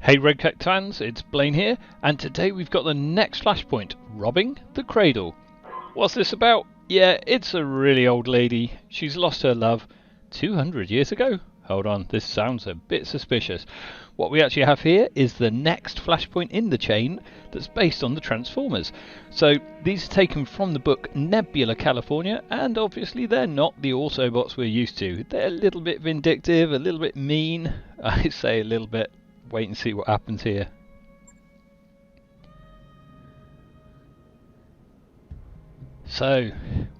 Hey RogueTech fans, it's Blaine here, and today we've got the next Flashpoint, robbing the Cradle. What's this about? Yeah, it's a really old lady. She's lost her love 200 years ago? Hold on, this sounds a bit suspicious. What we actually have here is the next Flashpoint in the chain that's based on the Transformers. So these are taken from the book Nebula California, and obviously they're not the Autobots we're used to. They're a little bit vindictive, a little bit mean. I say a little bit. Wait and see what happens here. So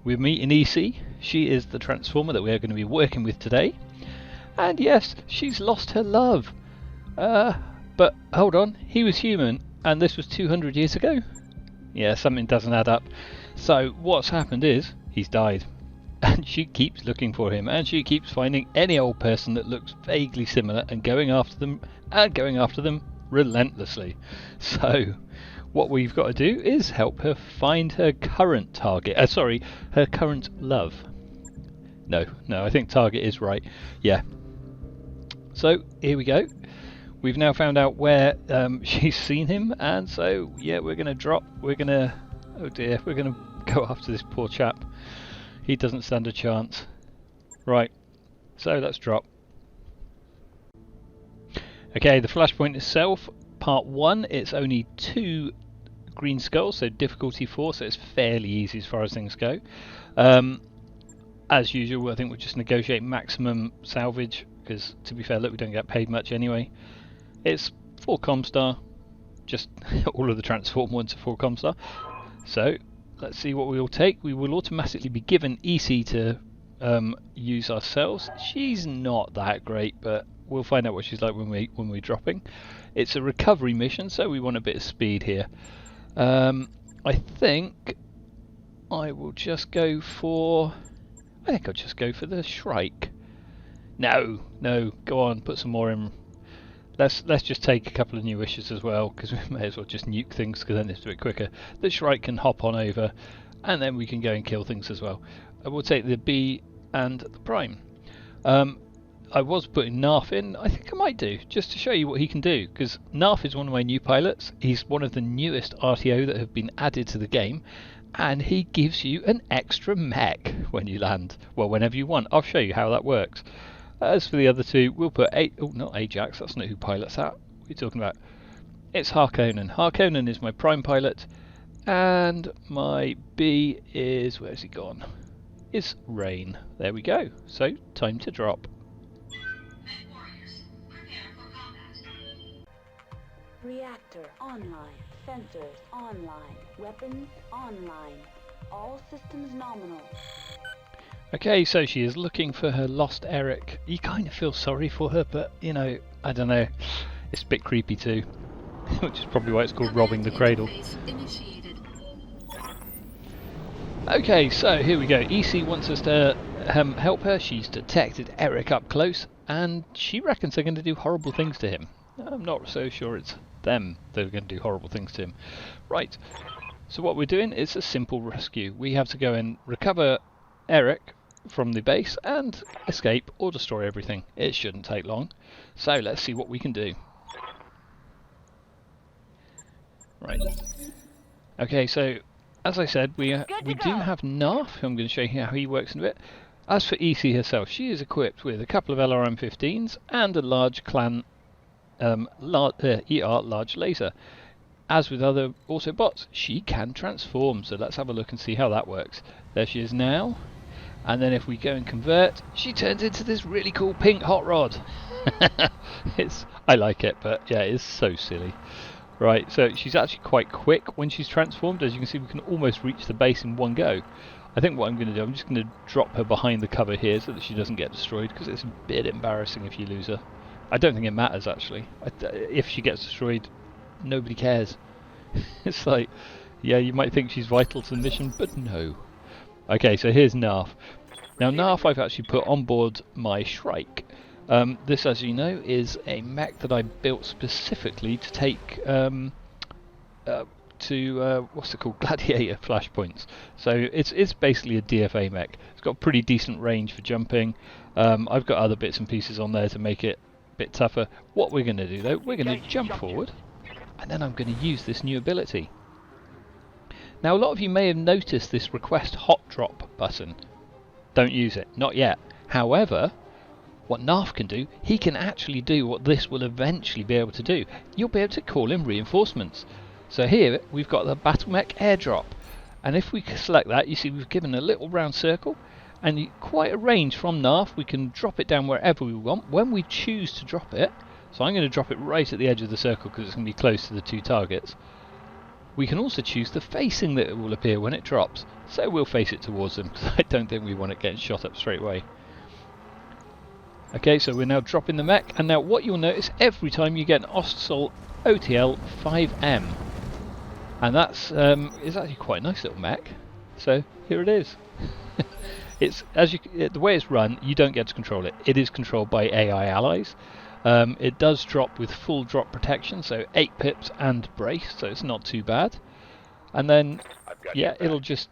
we're meeting Ecee. She is the Transformer that we are going to be working with today. And yes, she's lost her love. But hold on, he was human and this was 200 years ago? Yeah, something doesn't add up. So what's happened is, he's died. And she keeps looking for him, and she keeps finding any old person that looks vaguely similar and going after them, relentlessly. So what we've got to do is help her find her current target. Her current love. No, I think target is right. Yeah. So here we go. We've now found out where she's seen him, and so yeah, we're gonna go after this poor chap. He doesn't stand a chance. Right, so let's drop. Okay, the Flashpoint itself, part 1, it's only 2 green skulls, so difficulty 4, so it's fairly easy as far as things go. As usual, I think we'll just negotiate maximum salvage, because to be fair, look, we don't get paid much anyway. It's 4 Comstar, just all of the Transform ones are 4 Comstar. So let's see what we'll take. We will automatically be given Ecee to use ourselves. She's not that great, but we'll find out what she's like when we're dropping. It's a recovery mission, so we want a bit of speed here. I think I'll just go for the Shrike. No, go on, put some more in. Let's just take a couple of new wishes as well, because we may as well just nuke things, because then it's a bit quicker. The Shrike can hop on over, and then we can go and kill things as well. I will take the B and the Prime. I was putting Narf in. I think I might do, just to show you what he can do, because Narf is one of my new pilots. He's one of the newest RTO that have been added to the game, and he gives you an extra mech when you land. Well, whenever you want. I'll show you how that works. As for the other two, we'll put not Ajax, that's not who pilots that. What are you talking about? It's Harkonnen. Harkonnen is my prime pilot, and my B is, where's he gone? It's Rain. There we go. So, time to drop. Reactor online. Sensors online. Weapons online. All systems nominal. Okay, so she is looking for her lost Erik. You kind of feel sorry for her, but, you know, I don't know. It's a bit creepy too. Which is probably why it's called robbing the Cradle. Okay, so here we go. Ecee wants us to help her. She's detected Erik up close, and she reckons they're going to do horrible things to him. I'm not so sure it's them that are going to do horrible things to him. Right, so what we're doing is a simple rescue. We have to go and recover Erik from the base and escape or destroy everything. It shouldn't take long, so let's see what we can do. Right, okay, so as I said, we do have Narf, who I'm going to show you how he works in a bit. As for Ecee herself, she is equipped with a couple of LRM-15s and a large clan large laser. As with other Autobots, she can transform, so let's have a look and see how that works. There she is now. And then if we go and convert, she turns into this really cool pink hot rod. I like it, but yeah, it's so silly. Right, so she's actually quite quick when she's transformed. As you can see, we can almost reach the base in one go. I think what I'm going to do, I'm just going to drop her behind the cover here so that she doesn't get destroyed, because it's a bit embarrassing if you lose her. I don't think it matters, actually. If she gets destroyed, nobody cares. It's like, yeah, you might think she's vital to the mission, but no. Okay, so here's Narf. Now Narf I've actually put on board my Shrike. This, as you know, is a mech that I built specifically to take to what's it called, Gladiator flashpoints. So it's basically a DFA mech. It's got pretty decent range for jumping. I've got other bits and pieces on there to make it bit tougher. What we're going to do though, we're going to jump forward, and then I'm going to use this new ability. Now a lot of you may have noticed this request hot drop button. Don't use it, not yet. However, what Narf can do, he can actually do what this will eventually be able to do. You'll be able to call in reinforcements. So here we've got the Battle Mech airdrop, and if we select that, you see we've given a little round circle, and quite a range from Narf. We can drop it down wherever we want when we choose to drop it. So I'm going to drop it right at the edge of the circle because it's going to be close to the two targets. We can also choose the facing that it will appear when it drops, so we'll face it towards them because I don't think we want it getting shot up straight away. Okay, so we're now dropping the mech, and now what you'll notice every time you get an Ostsol OTL 5M, and that's is actually quite a nice little mech. So here it is. It's the way it's run, you don't get to control it. It is controlled by AI allies. It does drop with full drop protection, so 8 pips and brace, so it's not too bad. And then, yeah, it'll just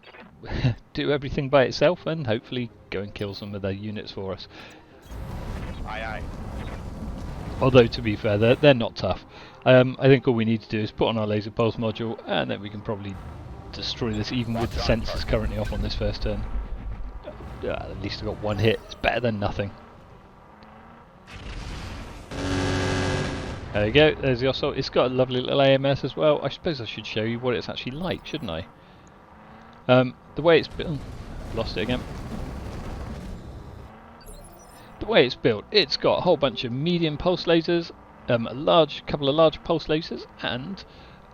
do everything by itself and hopefully go and kill some of their units for us. Aye, aye. Although, to be fair, they're not tough. I think all we need to do is put on our laser pulse module, and then we can probably destroy this even with the sensors currently off on this first turn. At least I got one hit. It's better than nothing. There you go, there's the Ostsol. It's got a lovely little AMS as well. I suppose I should show you what it's actually like, shouldn't I? The way it's built... Lost it again. The way it's built, it's got a whole bunch of medium pulse lasers, a couple of large pulse lasers, and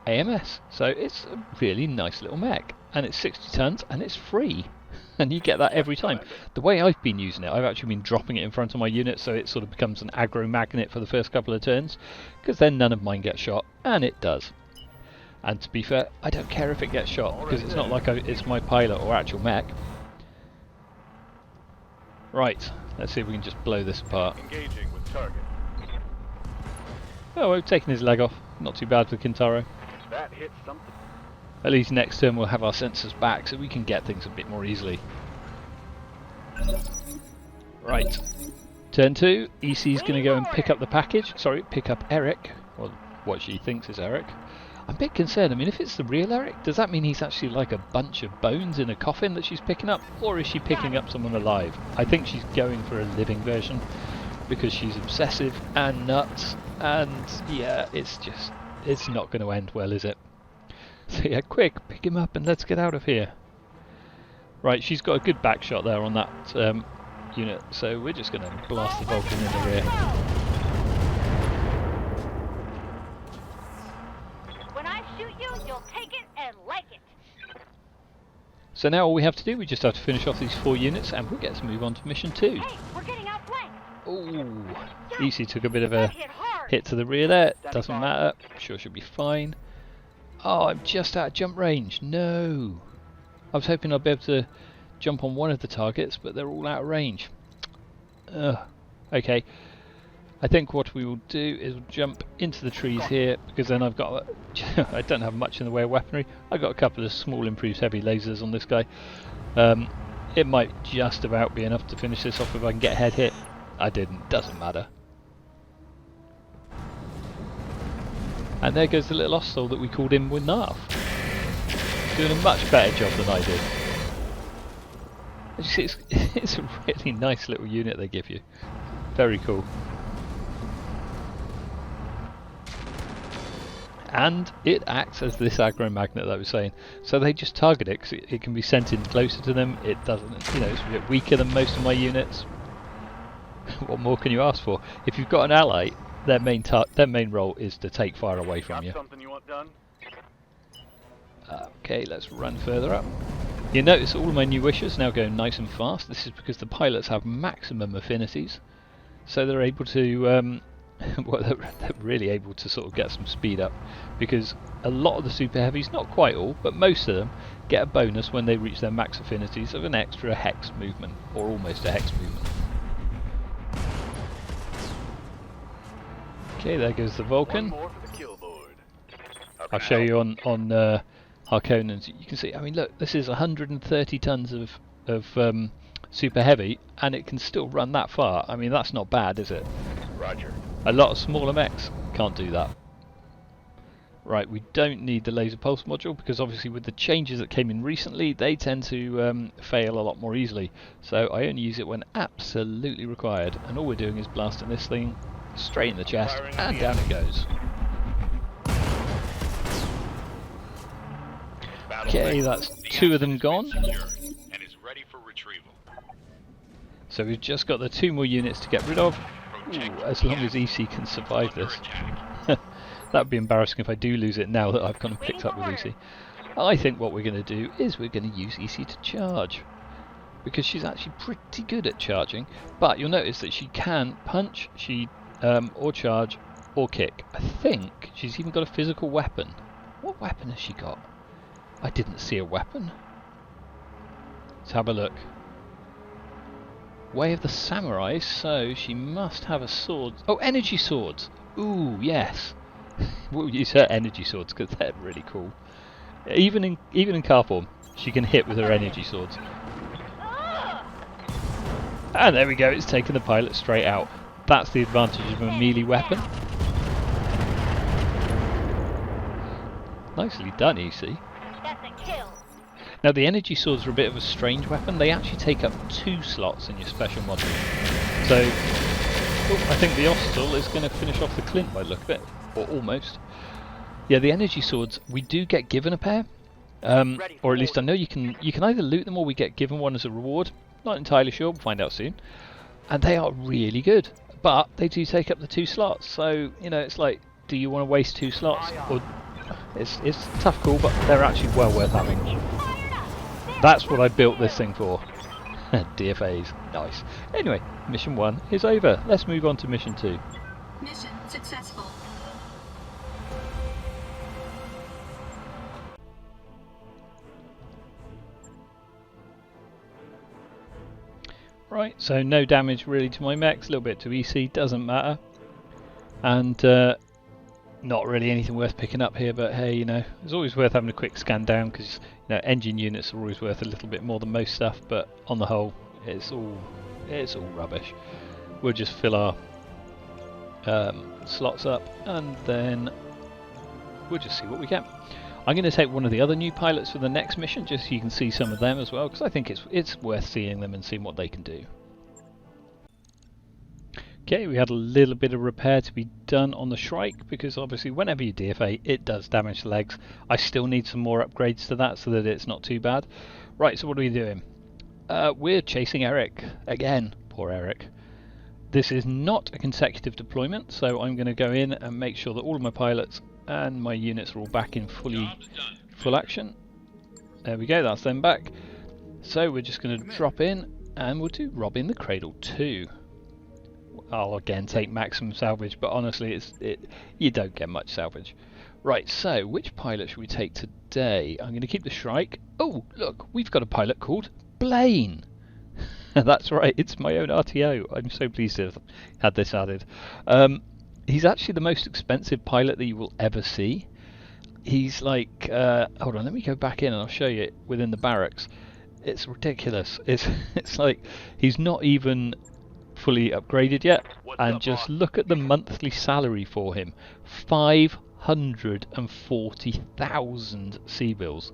AMS. So it's a really nice little mech. And it's 60 tons, and it's free. And you get that every time. The way I've been using it, I've actually been dropping it in front of my unit so it sort of becomes an aggro magnet for the first couple of turns, because then none of mine get shot, and it does. And to be fair, I don't care if it gets shot, because it's not like it's my pilot or actual mech. Right, let's see if we can just blow this apart. Engaging with target. Oh, we've taken his leg off. Not too bad for Kintaro. That hit something. At least next turn we'll have our sensors back so we can get things a bit more easily. Right. Turn 2, Ecee's going to go and pick up the package. Sorry, pick up Erik. Well, what she thinks is Erik. I'm a bit concerned. I mean, if it's the real Erik, does that mean he's actually like a bunch of bones in a coffin that she's picking up? Or is she picking up someone alive? I think she's going for a living version because she's obsessive and nuts. And yeah, it's not going to end well, is it? So yeah, quick, pick him up and let's get out of here. Right, she's got a good back shot there on that unit, so we're just going to blast the Vulcan in the rear. When I shoot you, you'll take it and like it. So now all we have to do, we just have to finish off these 4 units and we'll get to move on to mission 2. Hey, we're getting outflanked. Ooh, Ecee took a bit of a hit to the rear there, doesn't matter, sure she'll be fine. Oh, I'm just out of jump range. No. I was hoping I'd be able to jump on one of the targets, but they're all out of range. Ugh. Okay. I think what we will do is jump into the trees here, because then I've got... I don't have much in the way of weaponry. I've got a couple of small improved heavy lasers on this guy. It might just about be enough to finish this off if I can get a head hit. I didn't. Doesn't matter. And there goes the little Ostol that we called in with Narf. Doing a much better job than I did. As you see, it's a really nice little unit they give you. Very cool. And it acts as this aggro magnet that I was saying. So they just target it because it can be sent in closer to them. It doesn't, you know, it's a bit weaker than most of my units. What more can you ask for? If you've got an ally, their main role is to take fire away from you. Something you want done? Okay, let's run further up. You notice all of my new wishes now go nice and fast. This is because the pilots have maximum affinities, so they're able to, well, they're really able to sort of get some speed up, because a lot of the super heavies, not quite all, but most of them, get a bonus when they reach their max affinities of an extra hex movement, or almost a hex movement. Okay, there goes the Vulcan. One more for the kill board. I'll show you on Harkonnens. You can see, I mean, look, this is 130 tons of super heavy, and it can still run that far. I mean, that's not bad, is it? Roger. A lot of smaller mechs can't do that. Right, we don't need the laser pulse module because obviously with the changes that came in recently, they tend to fail a lot more easily. So I only use it when absolutely required, and all we're doing is blasting this thing straight in the chest, and down it goes. Okay, that's 2 of them gone. And is ready for retrieval. So we've just got the 2 more units to get rid of. Ooh, as long as Ecee can survive this. That would be embarrassing if I do lose it now that I've kind of picked up with Ecee. I think what we're going to do is we're going to use Ecee to charge, because she's actually pretty good at charging. But you'll notice that she can punch, or charge, or kick. I think she's even got a physical weapon. What weapon has she got? I didn't see a weapon. Let's have a look. Way of the Samurai, so she must have a sword. Oh, energy swords! Ooh, yes. We'll use her energy swords because they're really cool. Even in car form, she can hit with her energy swords. And there we go, it's taken the pilot straight out. That's the advantage of a melee weapon. Nicely done, Ecee. That's a kill. Now the energy swords are a bit of a strange weapon. They actually take up 2 slots in your special module. So, I think the Ostel is going to finish off the Clint by the look of it. Or almost. Yeah, the energy swords, we do get given a pair. Or at least I know you can either loot them or we get given one as a reward. Not entirely sure, we'll find out soon. And they are really good. But they do take up the 2 slots. So, you know, it's like, do you want to waste 2 slots? Or it's a tough call, but they're actually well worth having. That's what I built this thing for. DFAs. Nice. Anyway, mission 1 is over. Let's move on to mission 2. Mission successful. Right, so no damage really to my mechs, a little bit to Ecee, doesn't matter. And not really anything worth picking up here, but hey, you know, it's always worth having a quick scan down because, you know, engine units are always worth a little bit more than most stuff, but on the whole, it's all rubbish. We'll just fill our slots up and then we'll just see what we get. I'm going to take one of the other new pilots for the next mission just so you can see some of them as well, because I think it's worth seeing them and seeing what they can do. Okay, we had a little bit of repair to be done on the Shrike, because obviously whenever you DFA it does damage the legs. I still need some more upgrades to that so that it's not too bad. Right, so what are we doing? We're chasing Erik again. Poor Erik. This is not a consecutive deployment, so I'm going to go in and make sure that all of my pilots and my units are all back in full action. There we go, that's them back. So we're just going to drop in and we'll do robbing the Cradle 2. I'll again take maximum salvage, but honestly you don't get much salvage. Right, so which pilot should we take today? I'm going to keep the Shrike. Oh, look, we've got a pilot called Blaine. That's right, it's my own RTO. I'm so pleased to have had this added. He's actually the most expensive pilot that you will ever see. He's like, hold on, let me go back in and I'll show you it within the barracks. It's ridiculous. It's like he's not even fully upgraded yet, and just look at the monthly salary for him. 540,000 C-bills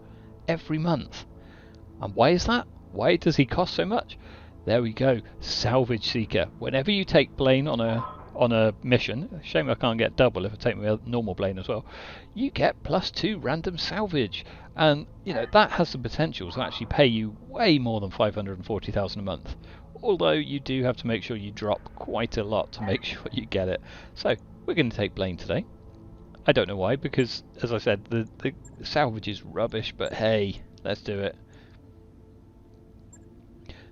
every month. And why is that? Why does he cost so much? There we go, salvage seeker. Whenever you take Blaine on a mission, shame I can't get double if I take my normal Blaine as well, you get +2 random salvage, and you know that has the potential to actually pay you way more than 540,000 a month. Although you do have to make sure you drop quite a lot to make sure you get it. So we're going to take Blaine today. I don't know why, because as I said, the salvage is rubbish, but hey, let's do it.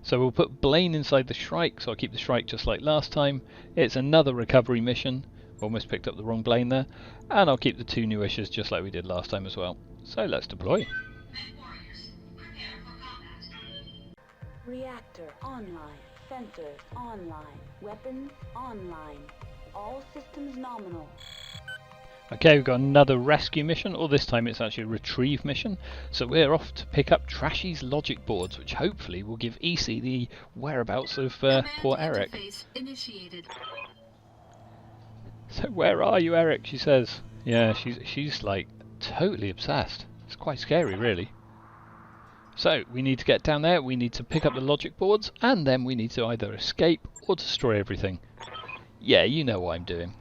So we'll put Blaine inside the Shrike, so I'll keep the Shrike just like last time. It's another recovery mission. Almost picked up the wrong Blaine there. And I'll keep the 2 new issues just like we did last time as well. So let's deploy. Reactor online. Sensors online. Weapons online. All systems nominal. Okay, we've got another rescue mission, or this time it's actually a retrieve mission. So we're off to pick up Trashy's logic boards, which hopefully will give Ecee the whereabouts of poor Erik. So where are you, Erik? She says. Yeah, she's like totally obsessed. It's quite scary, really. So we need to get down there. We need to pick up the logic boards, and then we need to either escape or destroy everything. Yeah, you know what I'm doing.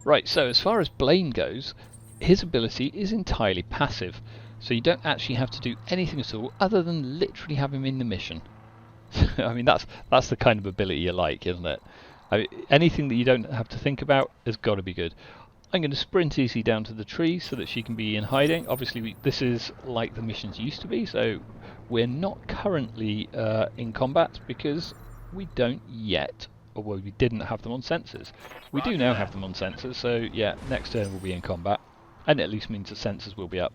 Right. So as far as Blaine goes, his ability is entirely passive, so you don't actually have to do anything at all other than literally have him in the mission. I mean, that's the kind of ability you like, isn't it? I mean, anything that you don't have to think about has got to be good. I'm going to sprint Ecee down to the tree so that she can be in hiding. Obviously, this is like the missions used to be, so we're not currently in combat because we don't yet, or well, we didn't have them on sensors. We do now have them on sensors, so yeah, next turn we'll be in combat, and it at least means the sensors will be up.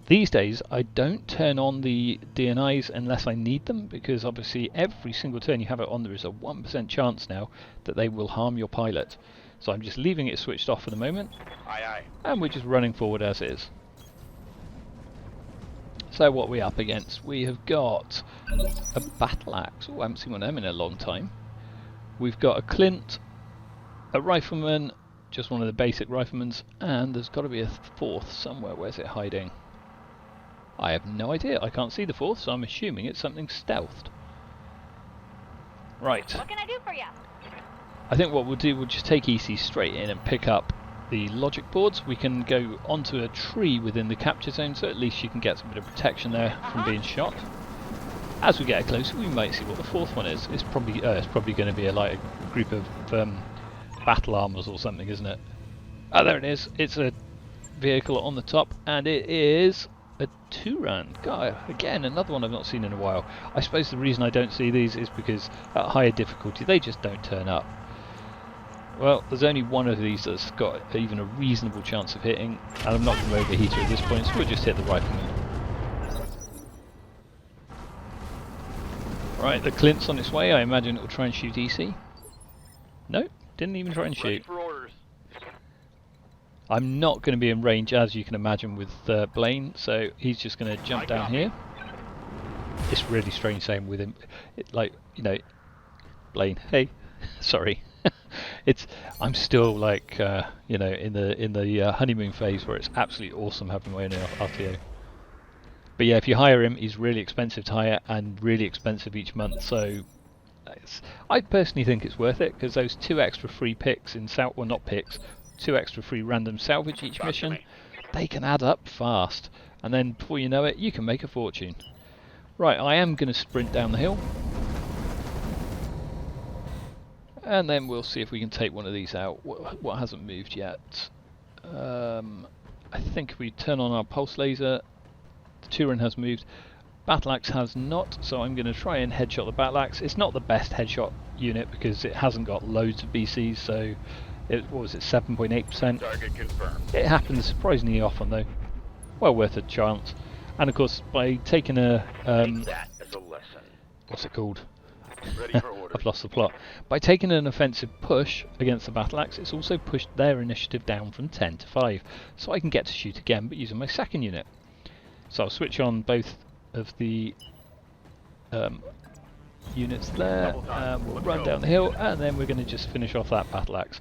These days, I don't turn on the DNIs unless I need them, because obviously every single turn you have it on, there is a 1% chance now that they will harm your pilot. So I'm just leaving it switched off for the moment, Aye, aye. and we're just running forward as is. So what are we up against? We have got a battle axe. Oh, I haven't seen one of them in a long time. We've got a Clint, a rifleman, just one of the basic riflemen's, and there's got to be a fourth somewhere. Where's it hiding? I have no idea. I can't see the fourth, so I'm assuming it's something stealthed. Right. What can I do for you? I think what we'll do, we'll just take Ecee straight in and pick up the logic boards. We can go onto a tree within the capture zone, so at least she can get some bit of protection there from being shot. As we get closer, we might see what the fourth one is. It's probably going to be a group of battle armors or something, isn't it? Oh, there it is. It's a vehicle on the top, and it is a Turan. God, again, another one I've not seen in a while. I suppose the reason I don't see these is because at higher difficulty they just don't turn up. Well, there's only one of these that's got even a reasonable chance of hitting, and I'm not going to overheat her at this point, so we'll just hit the rifleman. Right, the Clint's on its way. I imagine it will try and shoot Ecee. No, didn't even try and shoot. For orders. I'm not going to be in range, as you can imagine, with Blaine, so he's just going to jump down here. It's really strange saying with him, like, you know, Blaine, hey, sorry. I'm still like, you know, in the honeymoon phase where it's absolutely awesome having my own RTO. But yeah, if you hire him, he's really expensive to hire and really expensive each month. So I personally think it's worth it, because those 2 extra free picks in well, not picks, 2 extra free random salvage each mission, they can add up fast, and then before you know it, you can make a fortune. Right, I am going to sprint down the hill, and then we'll see if we can take one of these out. What hasn't moved yet? I think if we turn on our pulse laser, the Turan has moved. Battle Axe has not, so I'm going to try and headshot the Battle Axe. It's not the best headshot unit because it hasn't got loads of BCs, so what was it, 7.8%? Target confirmed. It happens surprisingly often though. Well worth a chance. And of course, by taking a Take that as a lesson. what's it called? Ready for orders. I've lost the plot. By taking an offensive push against the Battle Axe, it's also pushed their initiative down from 10 to 5, so I can get to shoot again, but using my second unit. So I'll switch on both of the units there, and we'll run down the hill, and then we're going to just finish off that Battle Axe.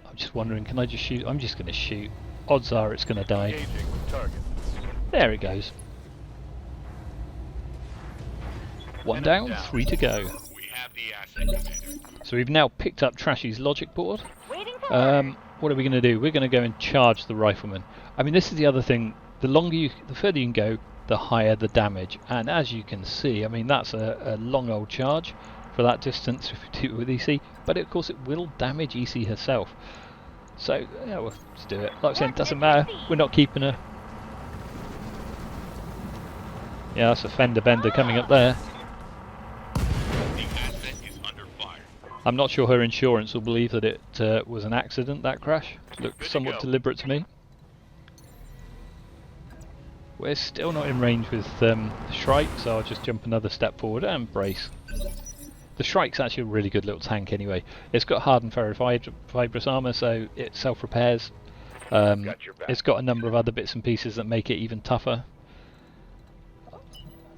I'm just wondering, can I just shoot? I'm just going to shoot. Odds are it's going to die. Engaging with target. There it goes. 1 down, 3 to go. We have the asset, Commander. So we've now picked up Trashy's logic board. Waiting for orders. What are we going to do? We're going to go and charge the rifleman. I mean, this is the other thing. The further you can go, the higher the damage. And as you can see, I mean, that's a long old charge for that distance if you do it with Ecee. But of course, it will damage Ecee herself. So yeah, well, let's do it. Like I said, it doesn't matter. We're not keeping her. Yeah, that's a fender bender coming up there. The asset is under fire. I'm not sure her insurance will believe that it was an accident, that crash. Looked somewhat deliberate to me. We're still not in range with the Shrike, so I'll just jump another step forward and brace. The Shrike's actually a really good little tank anyway. It's got hardened ferrofibrous armour, so it self-repairs. It's got a number of other bits and pieces that make it even tougher.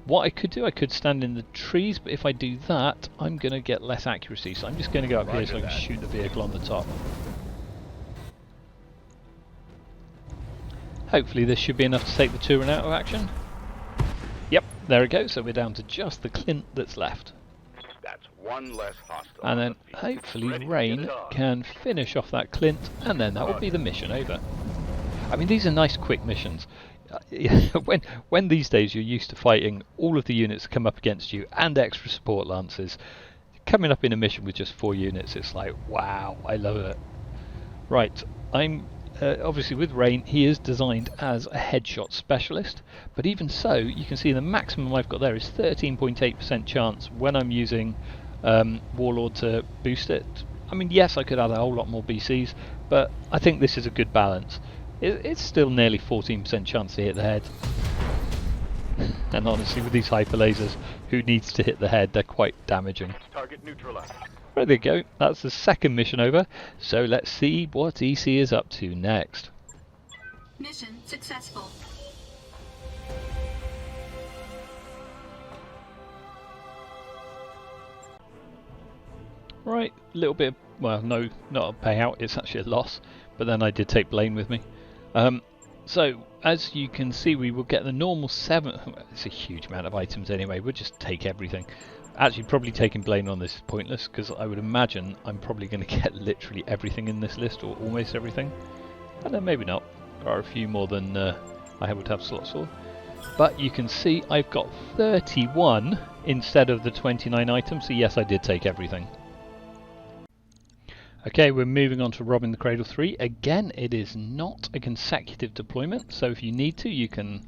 What I could do, I could stand in the trees, but if I do that, I'm going to get less accuracy. So I'm just going to go up here so I can shoot the vehicle on the top. Hopefully this should be enough to take the Turin out of action. Yep, there we go. So we're down to just the Clint that's left. That's one less hostile. And then hopefully Rain can finish off that Clint, and then that will be the mission over. I mean, these are nice quick missions. When these days you're used to fighting all of the units that come up against you and extra support lances, coming up in a mission with just 4 units, it's like, wow, I love it. Right, I'm obviously with Rain, he is designed as a headshot specialist, but even so, you can see the maximum I've got there is 13.8% chance when I'm using Warlord to boost it. I mean, yes, I could add a whole lot more BCs, but I think this is a good balance. It's still nearly 14% chance to hit the head. And honestly, with these hyper lasers, who needs to hit the head? They're quite damaging. Target neutralized. There they go. That's the second mission over. So let's see what Ecee is up to next. Mission successful. Right, a little bit of, well, no, not a payout, it's actually a loss. But then I did take Blaine with me. So, as you can see, we will get the normal 7... It's a huge amount of items anyway, we'll just take everything. Actually, probably taking Blaine on this is pointless, because I would imagine I'm probably going to get literally everything in this list, or almost everything. And then maybe not. There are a few more than I would have slots for. But you can see I've got 31 instead of the 29 items, so yes, I did take everything. Okay, we're moving on to robbing the Cradle 3. Again, it is not a consecutive deployment, so if you need to, you can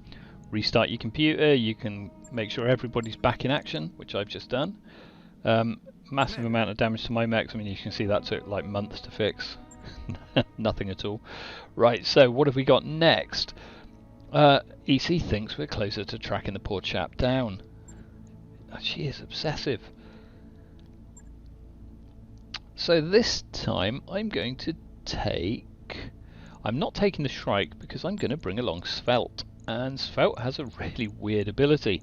restart your computer, you can make sure everybody's back in action, which I've just done. Massive amount of damage to my mechs. I mean, you can see that took like months to fix. Nothing at all. Right, so what have we got next? Ecee thinks we're closer to tracking the poor chap down. She is obsessive. So this time I'm going to take... I'm not taking the Shrike because I'm going to bring along Svelte. And Svelte has a really weird ability.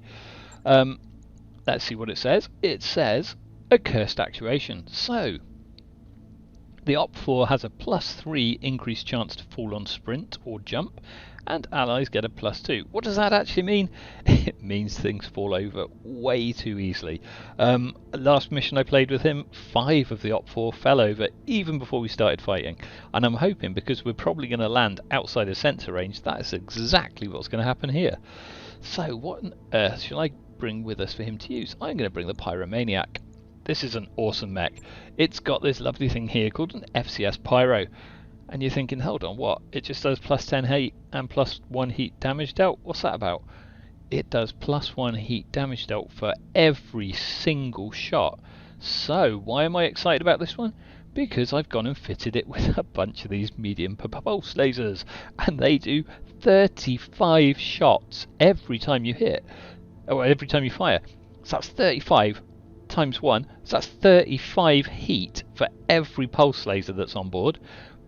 Let's see what it says. It says Accursed Actuation. So the Op4 has a +3 increased chance to fall on sprint or jump, and allies get a +2. What does that actually mean? It means things fall over way too easily. Last mission I played with him, 5 of the Op4 fell over even before we started fighting, and I'm hoping, because we're probably going to land outside of sensor range, that is exactly what's going to happen here. So what on earth shall I bring with us for him to use? I'm going to bring the Pyromaniac. This is an awesome mech. It's got this lovely thing here called an FCS Pyro. And you're thinking, hold on, what? It just does +10 heat and +1 heat damage dealt? What's that about? It does +1 heat damage dealt for every single shot. So, why am I excited about this one? Because I've gone and fitted it with a bunch of these medium pulse lasers. And they do 35 shots every time you hit. Or every time you fire. So that's 35 times 1. So that's 35 heat for every pulse laser that's on board.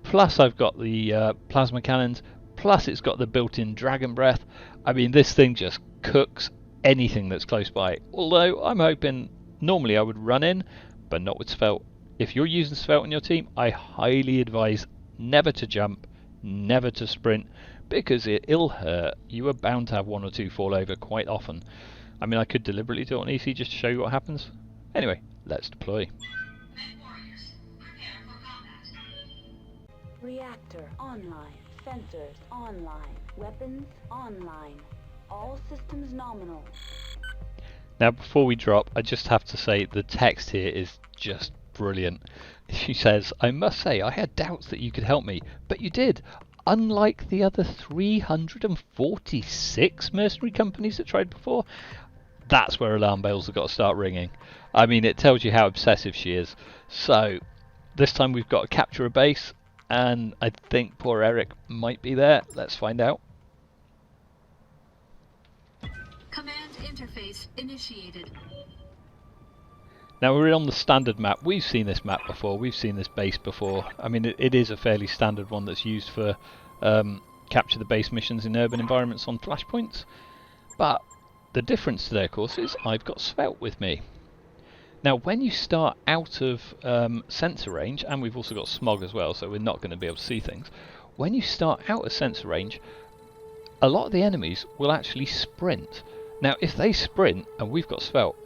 Plus I've got the plasma cannons, plus it's got the built-in dragon breath. I mean, this thing just cooks anything that's close by. Although I'm hoping, normally I would run in, but not with Svelte. If you're using Svelte on your team, I highly advise never to jump, never to sprint, because it'll hurt. You are bound to have 1 or 2 fall over quite often. I mean, I could deliberately do it on Ecee just to show you what happens. Anyway, let's deploy. Reactor online. Sensors online. Weapons online. All systems nominal. Now, before we drop, I just have to say the text here is just brilliant. She says, I must say, I had doubts that you could help me, but you did. Unlike the other 346 mercenary companies that tried before, that's where alarm bells have got to start ringing. I mean, it tells you how obsessive she is. So, this time we've got to capture a base. And I think poor Erik might be there. Let's find out. Command interface initiated. Now we're on the standard map. We've seen this map before. We've seen this base before. I mean, it is a fairly standard one that's used for capture the base missions in urban environments on Flashpoints. But The difference today, of course, is I've got Svelte with me. Now, when you start out of sensor range, and we've also got smog as well, so we're not going to be able to see things. When you start out of sensor range, a lot of the enemies will actually sprint. Now, if they sprint and we've got Svelte,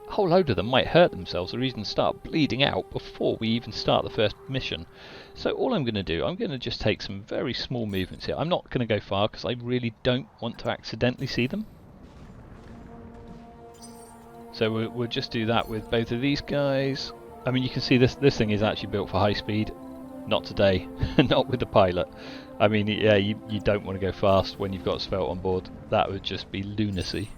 a whole load of them might hurt themselves or even start bleeding out before we even start the first mission. So all I'm going to do, I'm going to just take some very small movements here. I'm not going to go far because I really don't want to accidentally see them. So we'll just do that with both of these guys. I mean, you can see this thing is actually built for high speed. Not today, not with the pilot. I mean, yeah, you don't want to go fast when you've got Svelte on board. That would just be lunacy.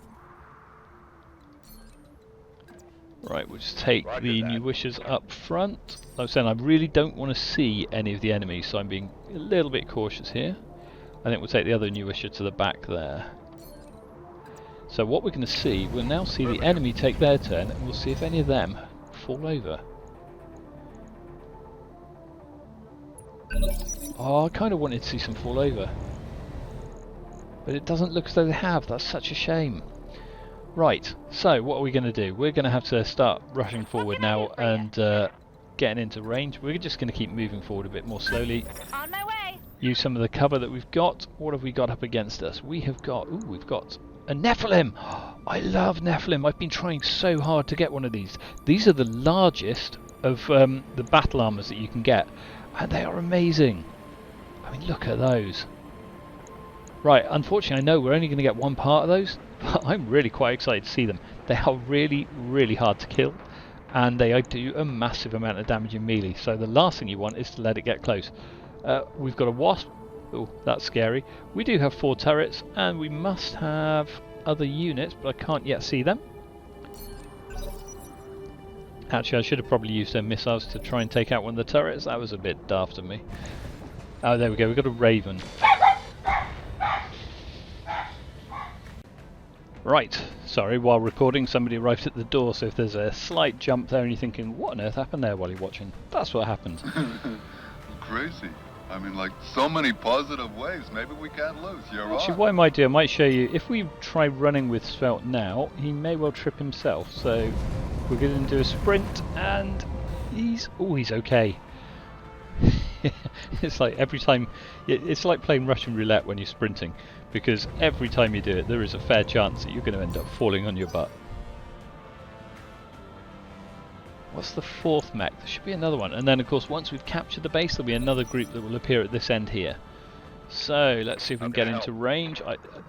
Right, we'll just take the new wishers up front. Like I was saying, I really don't want to see any of the enemies, so I'm being a little bit cautious here. I think we'll take the other new wisher to the back there. So what we're going to see, we'll now see the enemy take their turn, and we'll see if any of them fall over. Oh, I kind of wanted to see some fall over. But it doesn't look as though they have. That's such a shame. Right, so what are we going to do? We're going to have to start rushing forward now and getting into range. We're just going to keep moving forward a bit more slowly. On my way. Use some of the cover that we've got. What have we got up against us? We have got... Ooh, we've got a Nephilim! I love Nephilim. I've been trying so hard to get one of these. These are the largest of the battle armors that you can get. And they are amazing. I mean, look at those. Right, unfortunately I know we're only going to get one part of those, but I'm really quite excited to see them. They are really, really hard to kill, and they do a massive amount of damage in melee, so the last thing you want is to let it get close. We've got a Wasp. Oh, that's scary. We do have 4 turrets, and we must have other units, but I can't yet see them. Actually, I should have probably used their missiles to try and take out one of the turrets. That was a bit daft of me. Oh, there we go. We've got a Raven. Right. Sorry, while recording, somebody arrived at the door, so if there's a slight jump there and you're thinking, what on earth happened there while you're watching? That's what happened. Crazy. I mean, like, so many positive ways. Maybe we can't lose. You're right. Actually, what I might do, I might show you, if we try running with Svelte now, he may well trip himself, so we're going to do a sprint, and he's okay. It's like every time, it's like playing Russian roulette when you're sprinting, because every time you do it, there is a fair chance that you're going to end up falling on your butt. What's the 4th mech? There should be another one. And then, of course, once we've captured the base, there'll be another group that will appear at this end here. So, let's see if we can get into range.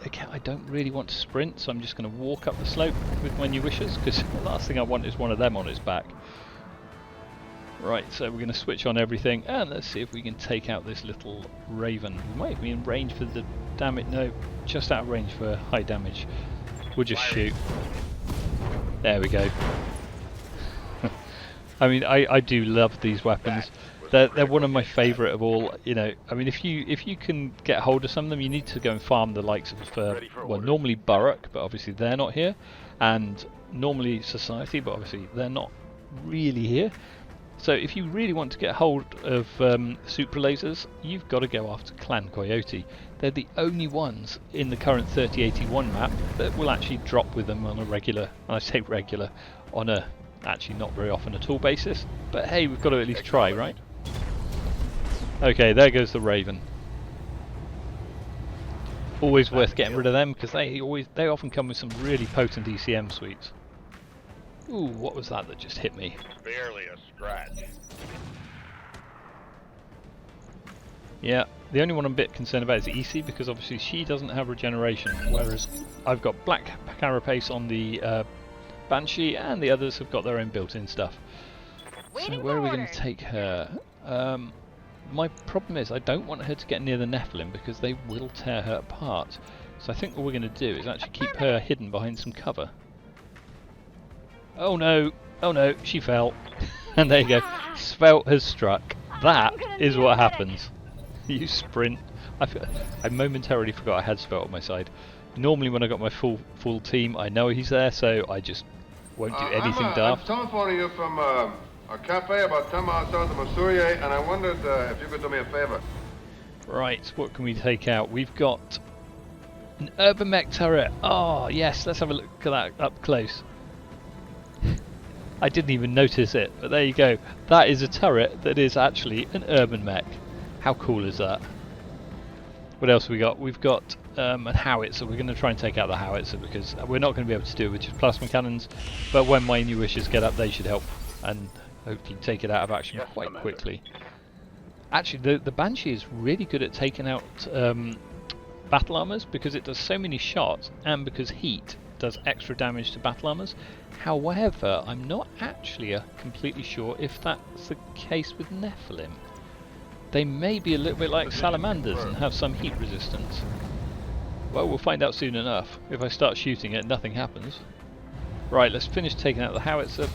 Again, I don't really want to sprint, so I'm just going to walk up the slope with my new wishes, because the last thing I want is one of them on its back. Right, so we're going to switch on everything, and let's see if we can take out this little Raven. We might be in range for the damage. No, just out of range for high damage. We'll just shoot. There we go. I mean, I do love these weapons. They're one of my favourite of all. You know, I mean, if you can get hold of some of them, you need to go and farm the likes of well, normally Burrock, but obviously they're not here, and normally Society, but obviously they're not really here. So if you really want to get hold of super lasers, you've got to go after Clan Coyote. They're the only ones in the current 3081 map that will actually drop with them on a regular, and I say regular, on a actually not very often at all basis. But hey, we've got to at least try, right? Okay, there goes the Raven. Always worth getting rid of them because they often come with some really potent ECM suites. Ooh, what was that just hit me? Barely a scratch. Yeah, the only one I'm a bit concerned about is Ecee, because obviously she doesn't have regeneration, whereas I've got black carapace on the Banshee, and the others have got their own built-in stuff. So where are we going to take her? My problem is I don't want her to get near the Nephilim because they will tear her apart. So I think what we're going to do is actually keep her hidden behind some cover. Oh no, she fell. And there you go, Svelte has struck. That is what happens. You sprint. I momentarily forgot I had Svelte on my side. Normally when I got my full team, I know he's there, so I just won't do anything daft. I'm telephoning you from a cafe about 10 miles south of Missouri, and I wondered if you could do me a favor. Right, what can we take out? We've got An urban mech turret. Oh yes, let's have a look at that up close. I didn't even notice it, but there you go. That is a turret that is actually an urban mech. How cool is that? What else have we got? We've got a howitzer. We're going to try and take out the howitzer because we're not going to be able to do it with just plasma cannons. But when my new wishes get up, they should help and hopefully take it out of action quite quickly. Actually, the Banshee is really good at taking out battle armors because it does so many shots, and because heat does extra damage to battle armors. However, I'm not actually completely sure if that's the case with Nephilim. They may be a little bit like salamanders and have some heat resistance. Well, we'll find out soon enough. If I start shooting it, nothing happens. Right, let's finish taking out the howitzer.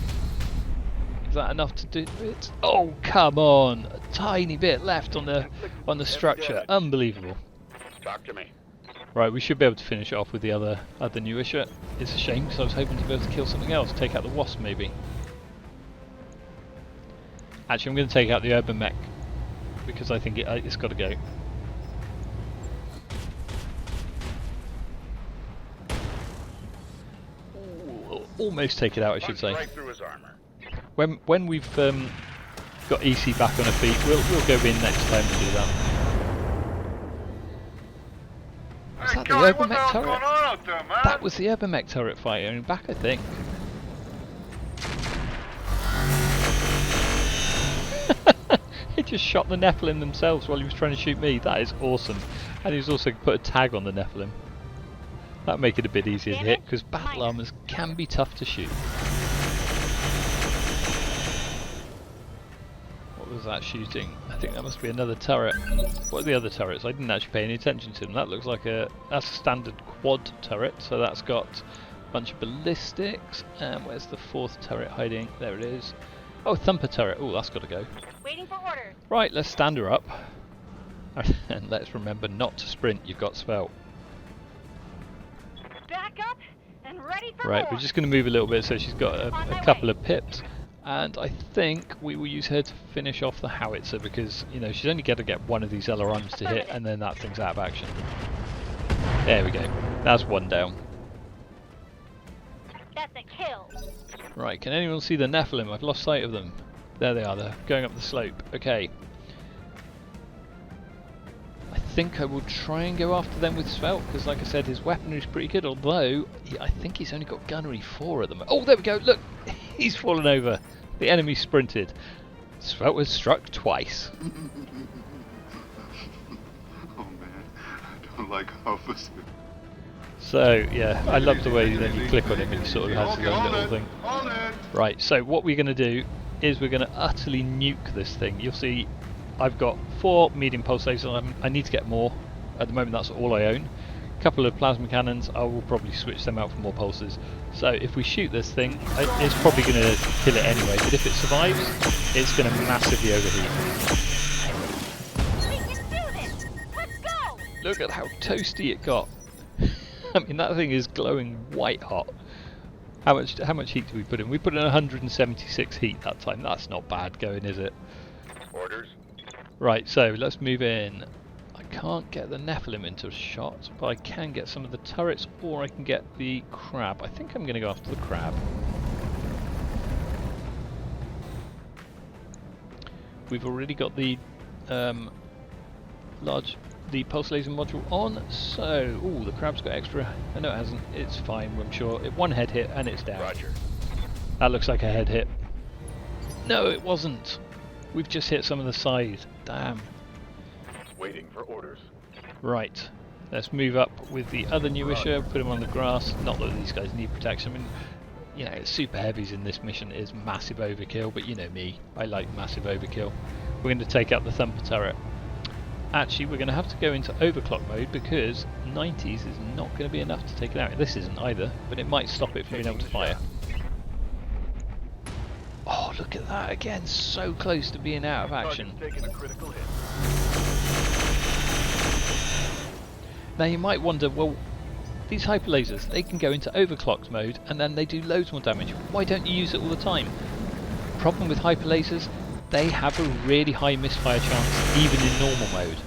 Is that enough to do it? Oh, come on! A tiny bit left on the structure. Unbelievable. Talk to me. Right, we should be able to finish it off with the other new issue. It's a shame because I was hoping to be able to kill something else. Take out the wasp, maybe. Actually, I'm going to take out the urban mech because I think it's got to go. Ooh, almost take it out, I should say. Right through his armor. When we've got Ecee back on her feet, we'll go in next time to do that. Was that the urban mech turret? That was the urban mech turret firing back, I think. He just shot the Nephilim themselves while he was trying to shoot me. That is awesome. And he's also put a tag on the Nephilim. That'll make it a bit easier to hit because battle armors can be tough to shoot. What was that shooting? I think that must be another turret. What are the other turrets? I didn't actually pay any attention to them. That looks like that's a standard quad turret, so that's got a bunch of ballistics. And where's the fourth turret hiding? There it is. Oh, thumper turret. Oh, that's got to go. Waiting for orders. Right, let's stand her up. And let's remember not to sprint. You've got spell. Back up and ready for Right, more. we're just going to move a little bit so she's got a couple of pips. And I think we will use her to finish off the howitzer because, you know, she's only going to get one of these LRMs to hit and then that thing's out of action. There we go. That's one down. That's a kill. Right, can anyone see the Nephilim? I've lost sight of them. There they are, they're going up the slope. Okay. I think I will try and go after them with Svelte because, like I said, his weaponry is pretty good, although I think he's only got gunnery 4 at the moment. Oh, there we go, look! He's fallen over. The enemy sprinted. Svelte was struck twice. Oh man, I don't like officers. So, yeah, I love the way then you click on him and he sort of has his own little thing. Right, so what we're going to do is we're going to utterly nuke this thing. You'll see I've got 4 medium pulse lasers. I need to get more. At the moment that's all I own. A couple of plasma cannons, I will probably switch them out for more pulses. So if we shoot this thing, it's probably going to kill it anyway, but if it survives, it's going to massively overheat. We can do this. Let's go. Look at how toasty it got. I mean, that thing is glowing white hot. How much heat did we put in? We put in 176 heat that time. That's not bad going, is it? Orders. Right, so let's move in. I can't get the Nephilim into shot, but I can get some of the turrets, or I can get the crab. I think I'm going to go after the crab. We've already got the the pulse laser module on, so the crab's got extra. I know it hasn't. It's fine, I'm sure. One head hit and it's down. Roger. That looks like a head hit. No, it wasn't. We've just hit some of the side. Damn. Waiting for orders. Right, let's move up with the other new issue, put them on the grass. Not that these guys need protection. I mean, you know, super heavies in this mission is massive overkill, but you know me, I like massive overkill. We're going to take out the thumper turret. Actually, we're going to have to go into overclock mode because 90s is not going to be enough to take it out. This isn't either, but it might stop it from being able to fire. Oh, look at that again, so close to being out of action. Taking a critical hit. Now you might wonder, well, these hyper lasers, they can go into overclocked mode and then they do loads more damage. Why don't you use it all the time? Problem with hyper lasers, they have a really high misfire chance even in normal mode.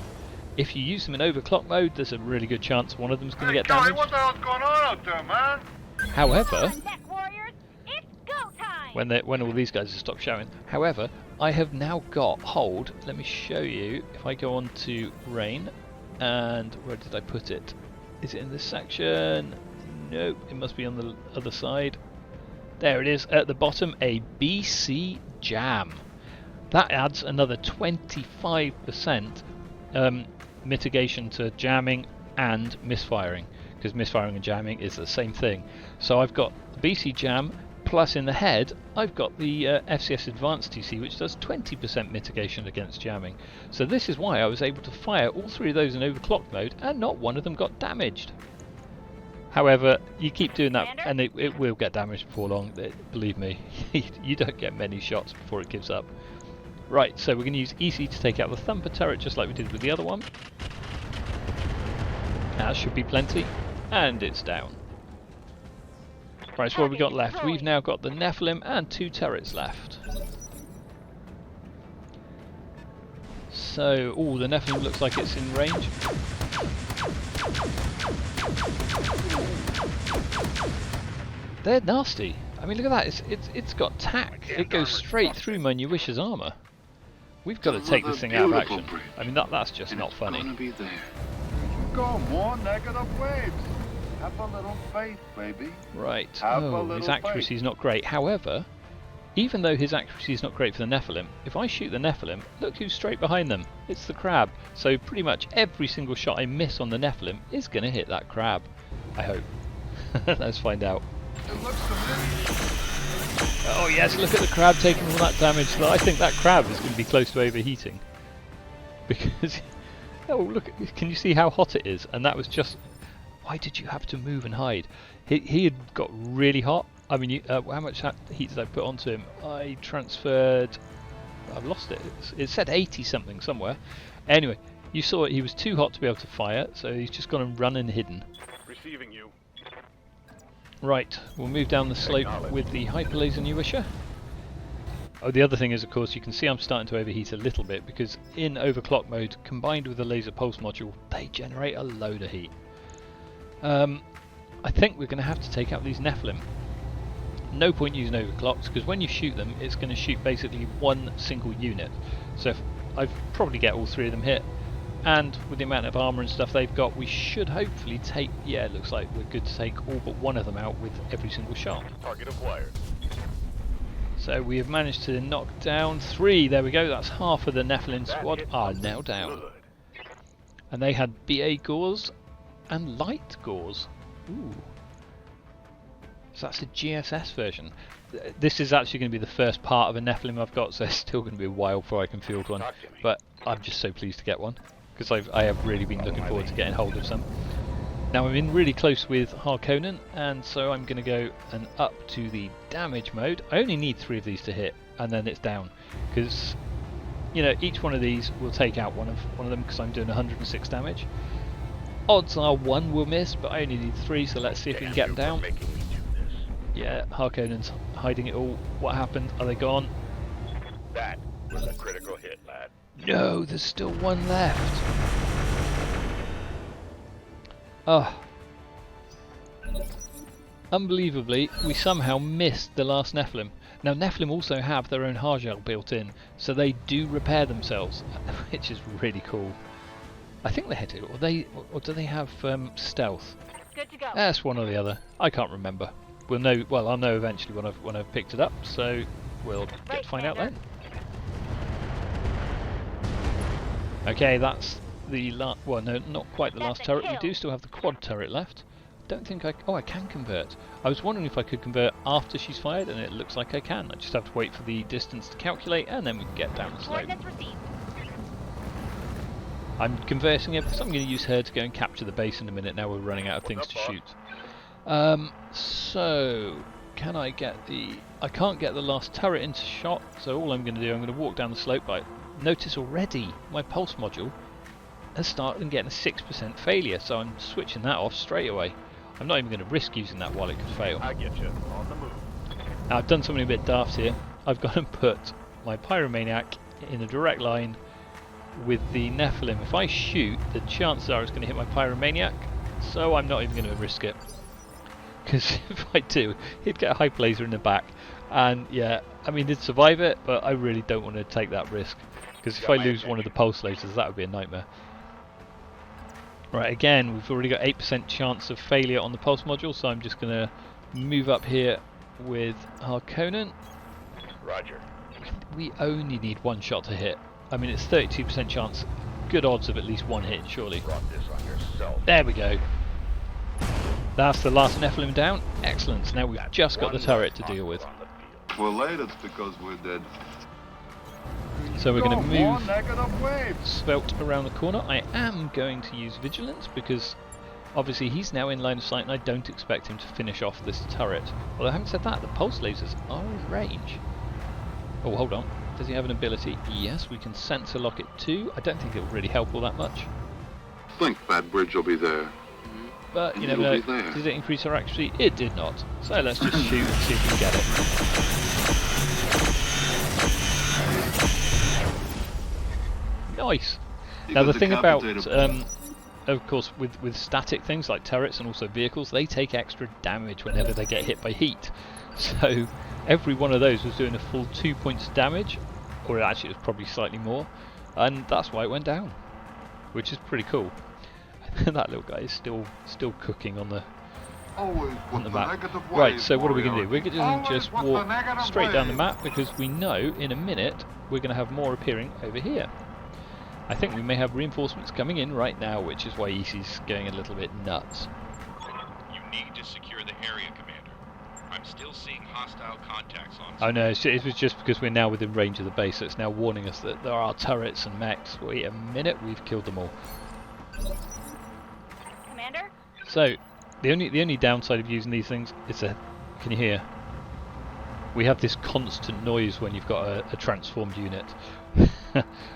If you use them in overclock mode, there's a really good chance one of them's going to get Johnny, damaged. what the hell's going on out there, man? However, Come on, Neck Warriors, it's go time! when all these guys have stopped showing. However, I have now got hold. Let me show you. If I go on to rain, and where did I put it? Is it in this section? Nope, it must be on the other side. There it is at the bottom, a BC jam. That adds another 25% mitigation to jamming and misfiring, because misfiring and jamming is the same thing. So I've got the BC jam, plus in the head I've got the FCS Advanced TC, which does 20% mitigation against jamming. So this is why I was able to fire all three of those in overclock mode and not one of them got damaged. However, you keep doing that and it will get damaged before long. Believe me, you don't get many shots before it gives up. Right, so we're going to use Ecee to take out the thumper turret just like we did with the other one. That should be plenty, and it's down. Right, so what have we got left? We've now got the Nephilim and 2 turrets left. So, the Nephilim looks like it's in range. They're nasty. I mean, look at that. It's got tack. It goes straight through my Nuish's armor. We've got to take this thing out of action. I mean, that's just not funny. Go more negative waves. Have a little faith, baby. Right. Have a Oh, little his accuracy is not great. However, even though his accuracy is not great for the Nephilim, if I shoot the Nephilim, look who's straight behind them. It's the crab. So pretty much every single shot I miss on the Nephilim is going to hit that crab. I hope. Let's find out. It looks to me. Oh yes, look at the crab taking all that damage. So I think that crab is going to be close to overheating. Because, oh look, can you see how hot it is? And that was just, why did you have to move and hide? He had got really hot. I mean, how much heat did I put onto him? I transferred, I've lost it. It said 80 something somewhere. Anyway, you saw it, he was too hot to be able to fire, so he's just gone and run and hidden. Receiving you. Right, we'll move down the slope with the hyperlaser Nuisher. Oh, the other thing is, of course, you can see I'm starting to overheat a little bit because in overclock mode, combined with the laser pulse module, they generate a load of heat. I think we're going to have to take out these Nephilim. No point using overclocks because when you shoot them, it's going to shoot basically one single unit. So if I probably get all three of them hit. And with the amount of armour and stuff they've got, we should hopefully take, yeah, it looks like we're good to take all but one of them out with every single shot. Target acquired. So we have managed to knock down 3, there we go, that's half of the Nephilim squad are now down. And they had BA gauze and light gauze. Ooh. So that's a GSS version. This is actually going to be the first part of a Nephilim I've got, so it's still going to be a while before I can field one. But I'm just so pleased to get one. Because I have really been looking forward to getting hold of some. Now I'm in really close with Harkonnen, and so I'm going to go and up to the damage mode. I only need 3 of these to hit, and then it's down. Because, you know, each one of these will take out one of them because I'm doing 106 damage. Odds are 1 will miss, but I only need 3, so let's see if we can get them down. Yeah, Harkonnen's hiding it all. What happened? Are they gone? That was a critical hit, lad. No, there's still 1 left. Oh. Unbelievably, we somehow missed the last Nephilim. Now Nephilim also have their own Hargel built in, so they do repair themselves, which is really cool. I think they do, or do they have stealth? Good to go. That's one or the other. I can't remember. We'll know. Well, I'll know eventually when I've picked it up. So we'll get to find out then. Okay, that's the last. Well, no, not quite the last turret. We do still have the quad turret left. Don't think I. Oh, I can convert. I was wondering if I could convert after she's fired, and it looks like I can. I just have to wait for the distance to calculate, and then we can get down the slope. Coordinates received. I'm converting it because I'm going to use her to go and capture the base in a minute. Now we're running out of things to shoot. So can I get the? I can't get the last turret into shot. So all I'm going to do, I'm going to walk down the slope. But notice already my pulse module has started getting a 6% failure. So I'm switching that off straight away. I'm not even going to risk using that while it could fail. I get you. On the move. Now I've done something a bit daft here. I've gone and put my Pyromaniac in a direct line with the Nephilim. If I shoot, the chances are it's going to hit my Pyromaniac, so I'm not even going to risk it. Because if I do, he'd get a hype laser in the back, and yeah, I mean, he'd survive it, but I really don't want to take that risk. Because if I lose one of the pulse lasers, that would be a nightmare. Right, again, we've already got 8% chance of failure on the pulse module, so I'm just going to move up here with Harkonnen. Roger. We only need one shot to hit. I mean, it's 32% chance. Good odds of at least one hit, surely. Brought this on yourself. There we go. That's the last Nephilim down. Excellent. So now we've just got the turret to deal with. We're late, it's because we're dead. So we're going to move negative wave. Svelte around the corner. I am going to use Vigilance because obviously he's now in line of sight and I don't expect him to finish off this turret. Although having said that, the pulse lasers are in range. Oh, hold on. Does he have an ability? Yes, we can sensor lock it too. I don't think it will really help all that much. Think that bridge will be there. But you never know. Did it increase our accuracy? It did not. So let's just shoot and see if we can get it. Nice. Now the thing about, of course, with static things like turrets and also vehicles, they take extra damage whenever they get hit by heat. So every one of those was doing a full 2 points of damage, or actually it was probably slightly more, and that's why it went down, which is pretty cool. That little guy is still cooking on the map. Right, so what are we going to do? We're going to just walk straight down the map because we know in a minute we're going to have more appearing over here. I think we may have reinforcements coming in right now, which is why Esee's going a little bit nuts. You need to secure the area, Commander. I'm still seeing hostile contacts on. Oh no, it was just because we're now within range of the base, so it's now warning us that there are turrets and mechs. Wait a minute, we've killed them all. Commander? So, the only downside of using these things is can you hear? We have this constant noise when you've got a transformed unit.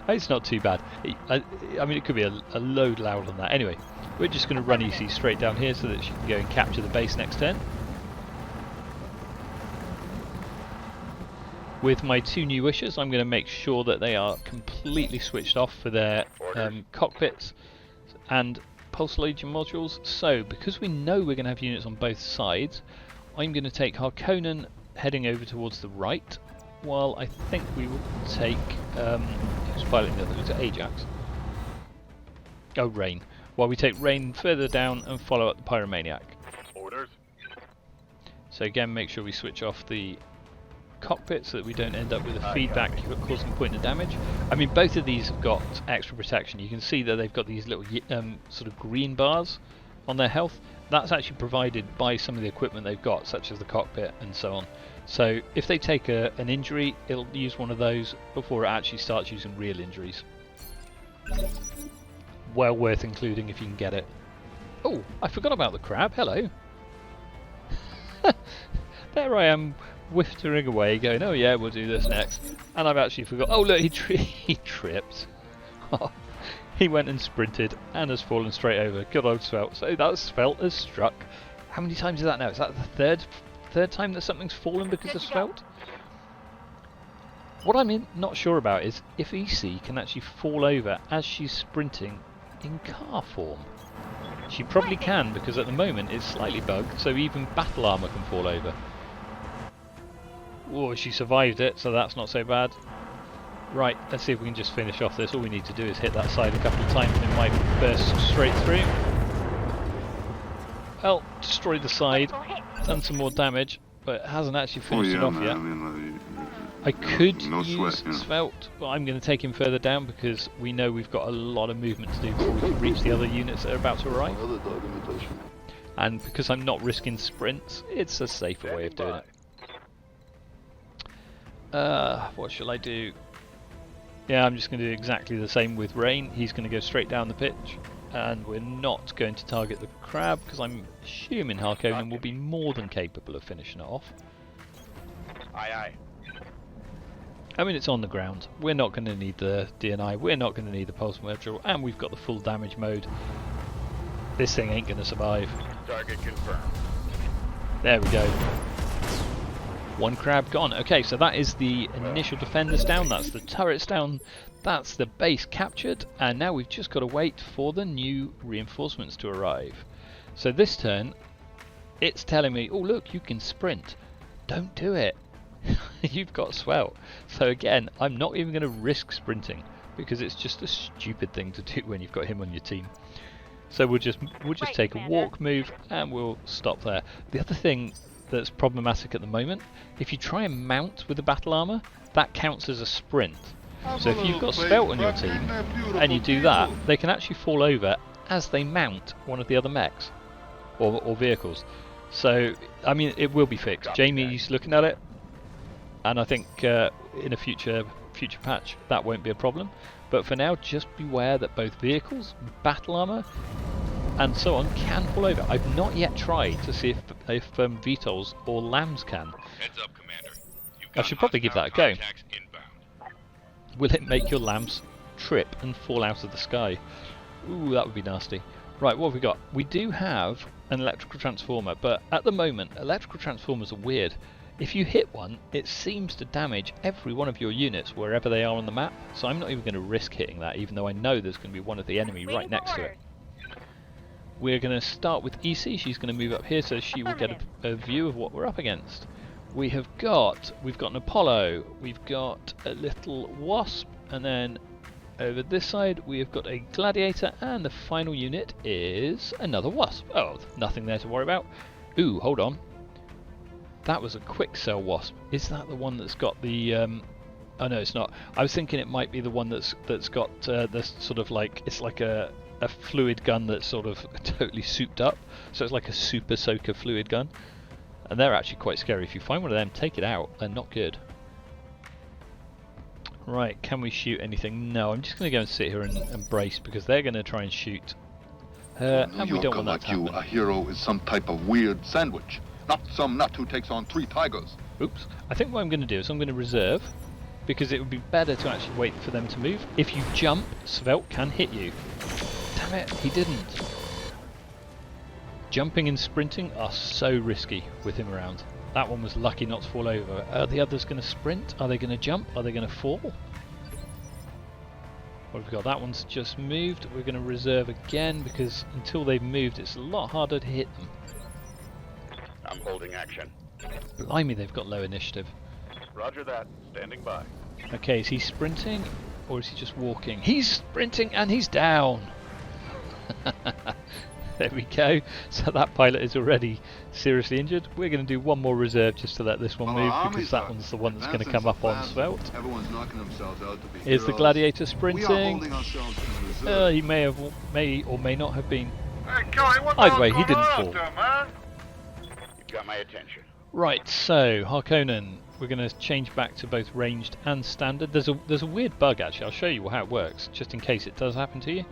It's not too bad. I mean, it could be a load louder than that. Anyway, we're just going to run Ecee straight down here so that she can go and capture the base next turn. With my two new wishes, I'm going to make sure that they are completely switched off for their cockpits and pulse laser modules. So, because we know we're going to have units on both sides, I'm going to take Harkonnen heading over towards the right, while I think we will take who's piloting the other? Was it Ajax? Oh, Rain. While we take Rain further down and follow up the Pyromaniac. Orders. So again, make sure we switch off the cockpit so that we don't end up with a feedback causing a point of damage. I mean, both of these have got extra protection. You can see that they've got these little sort of green bars on their health. That's actually provided by some of the equipment they've got, such as the cockpit and so on. So if they take an injury, it'll use one of those before it actually starts using real injuries. Well worth including if you can get it. Oh, I forgot about the crab. Hello. There I am, whiftering away, going, oh yeah, we'll do this next. And I've actually forgot. Oh look, he tripped. He went and sprinted and has fallen straight over. Good old Svelte. So that Svelte has struck. How many times is that now? Is that the third time that something's fallen because of Svelte? What I'm not sure about is if Ecee can actually fall over as she's sprinting in car form. She probably can, because at the moment it's slightly bugged, so even battle armor can fall over. Oh, she survived it, so that's not so bad. Right, let's see if we can just finish off this. All we need to do is hit that side a couple of times and it might burst straight through. Well, destroyed the side, done some more damage, but it hasn't actually finished it off yet. I mean, I could use sweat, Svelte, but I'm going to take him further down because we know we've got a lot of movement to do before we can reach the other units that are about to arrive. And because I'm not risking sprints, it's a safer way of doing it. What shall I do? Yeah, I'm just going to do exactly the same with Rain. He's going to go straight down the pitch, and we're not going to target the crab because I'm assuming Harkonnen will be more than capable of finishing it off. Aye, aye. I mean, it's on the ground. We're not going to need the DNI. We're not going to need the pulse module, and we've got the full damage mode. This thing ain't going to survive. Target confirmed. There we go. One crab gone. Okay, so that is the initial defenders down, that's the turrets down, that's the base captured, and now we've just got to wait for the new reinforcements to arrive. So this turn, it's telling me, oh look, you can sprint. Don't do it. You've got swell. So again, I'm not even going to risk sprinting because it's just a stupid thing to do when you've got him on your team. So we'll just take a walk move and we'll stop there. The other thing that's problematic at the moment, if you try and mount with the battle armor, that counts as a sprint. So if you've got Svelte on your team and you do that, they can actually fall over as they mount one of the other mechs or vehicles. So I mean, it will be fixed. Jamie's looking at it, and I think in a future patch that won't be a problem. But for now, just beware that both vehicles, battle armor, and so on can fall over. I've not yet tried to see if VTOLs or LAMs can. Heads up, Commander. I should probably give that a go. Will it make your LAMs trip and fall out of the sky? Ooh, that would be nasty. Right, what have we got? We do have an electrical transformer, but at the moment, electrical transformers are weird. If you hit one, it seems to damage every one of your units wherever they are on the map, so I'm not even going to risk hitting that, even though I know there's going to be one of the enemy right next to it. We're going to start with Ecee. She's going to move up here so she will get a view of what we're up against. We've got an Apollo, we've got a little Wasp, and then over this side we have got a Gladiator, and the final unit is another Wasp. Oh, nothing there to worry about. Ooh, hold on. That was a quick cell Wasp. Is that the one that's got the oh no, it's not. I was thinking it might be the one that's got this sort of like, it's like a fluid gun that's sort of totally souped up. So it's like a super soaker fluid gun. And they're actually quite scary. If you find one of them, take it out. They're not good. Right, can we shoot anything? No, I'm just going to go and sit here and brace because they're going to try and shoot her, and we don't want that to happen. A hero is some type of weird sandwich. Not some nut who takes on 3 tigers. Oops. I think what I'm going to do is I'm going to reserve, because it would be better to actually wait for them to move. If you jump, Svelte can hit you. Damn it, he didn't. Jumping and sprinting are so risky with him around. That one was lucky not to fall over. Are the others going to sprint? Are they going to jump? Are they going to fall? What have we got? That one's just moved. We're going to reserve again because until they've moved it's a lot harder to hit them. I'm holding action. Blimey, they've got low initiative. Roger that. Standing by. Okay, is he sprinting or is he just walking? He's sprinting and he's down! There we go. So that pilot is already seriously injured. We're going to do one more reserve just to let this one move because that one's the one that's going to come up on Svelte. Everyone's knocking themselves out to be Is the Gladiator sprinting? He may or may not have been. Hey, Kelly, what Either way, he didn't fall. man? You've got my attention. Right, so Harkonnen, we're going to change back to both ranged and standard. There's a weird bug actually. I'll show you how it works, just in case it does happen to you.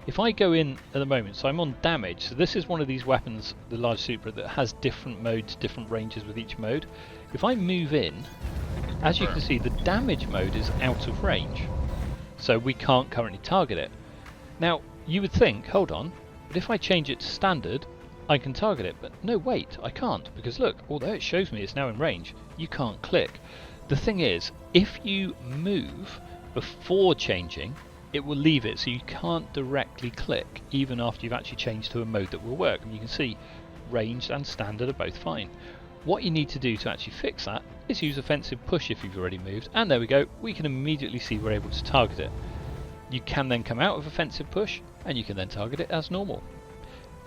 If I go in at the moment, so I'm on damage, so this is one of these weapons, the large Supra, that has different modes, different ranges with each mode. If I move in, as you can see, the damage mode is out of range, so we can't currently target it. Now, you would think, hold on, but if I change it to standard, I can target it, but no, wait, I can't, because look, although it shows me it's now in range, you can't click. The thing is, if you move before changing, it will leave it, so you can't directly click even after you've actually changed to a mode that will work. And you can see ranged and standard are both fine. What you need to do to actually fix that is use offensive push if you've already moved, and there we go, we can immediately see we're able to target it. You can then come out of offensive push and you can then target it as normal.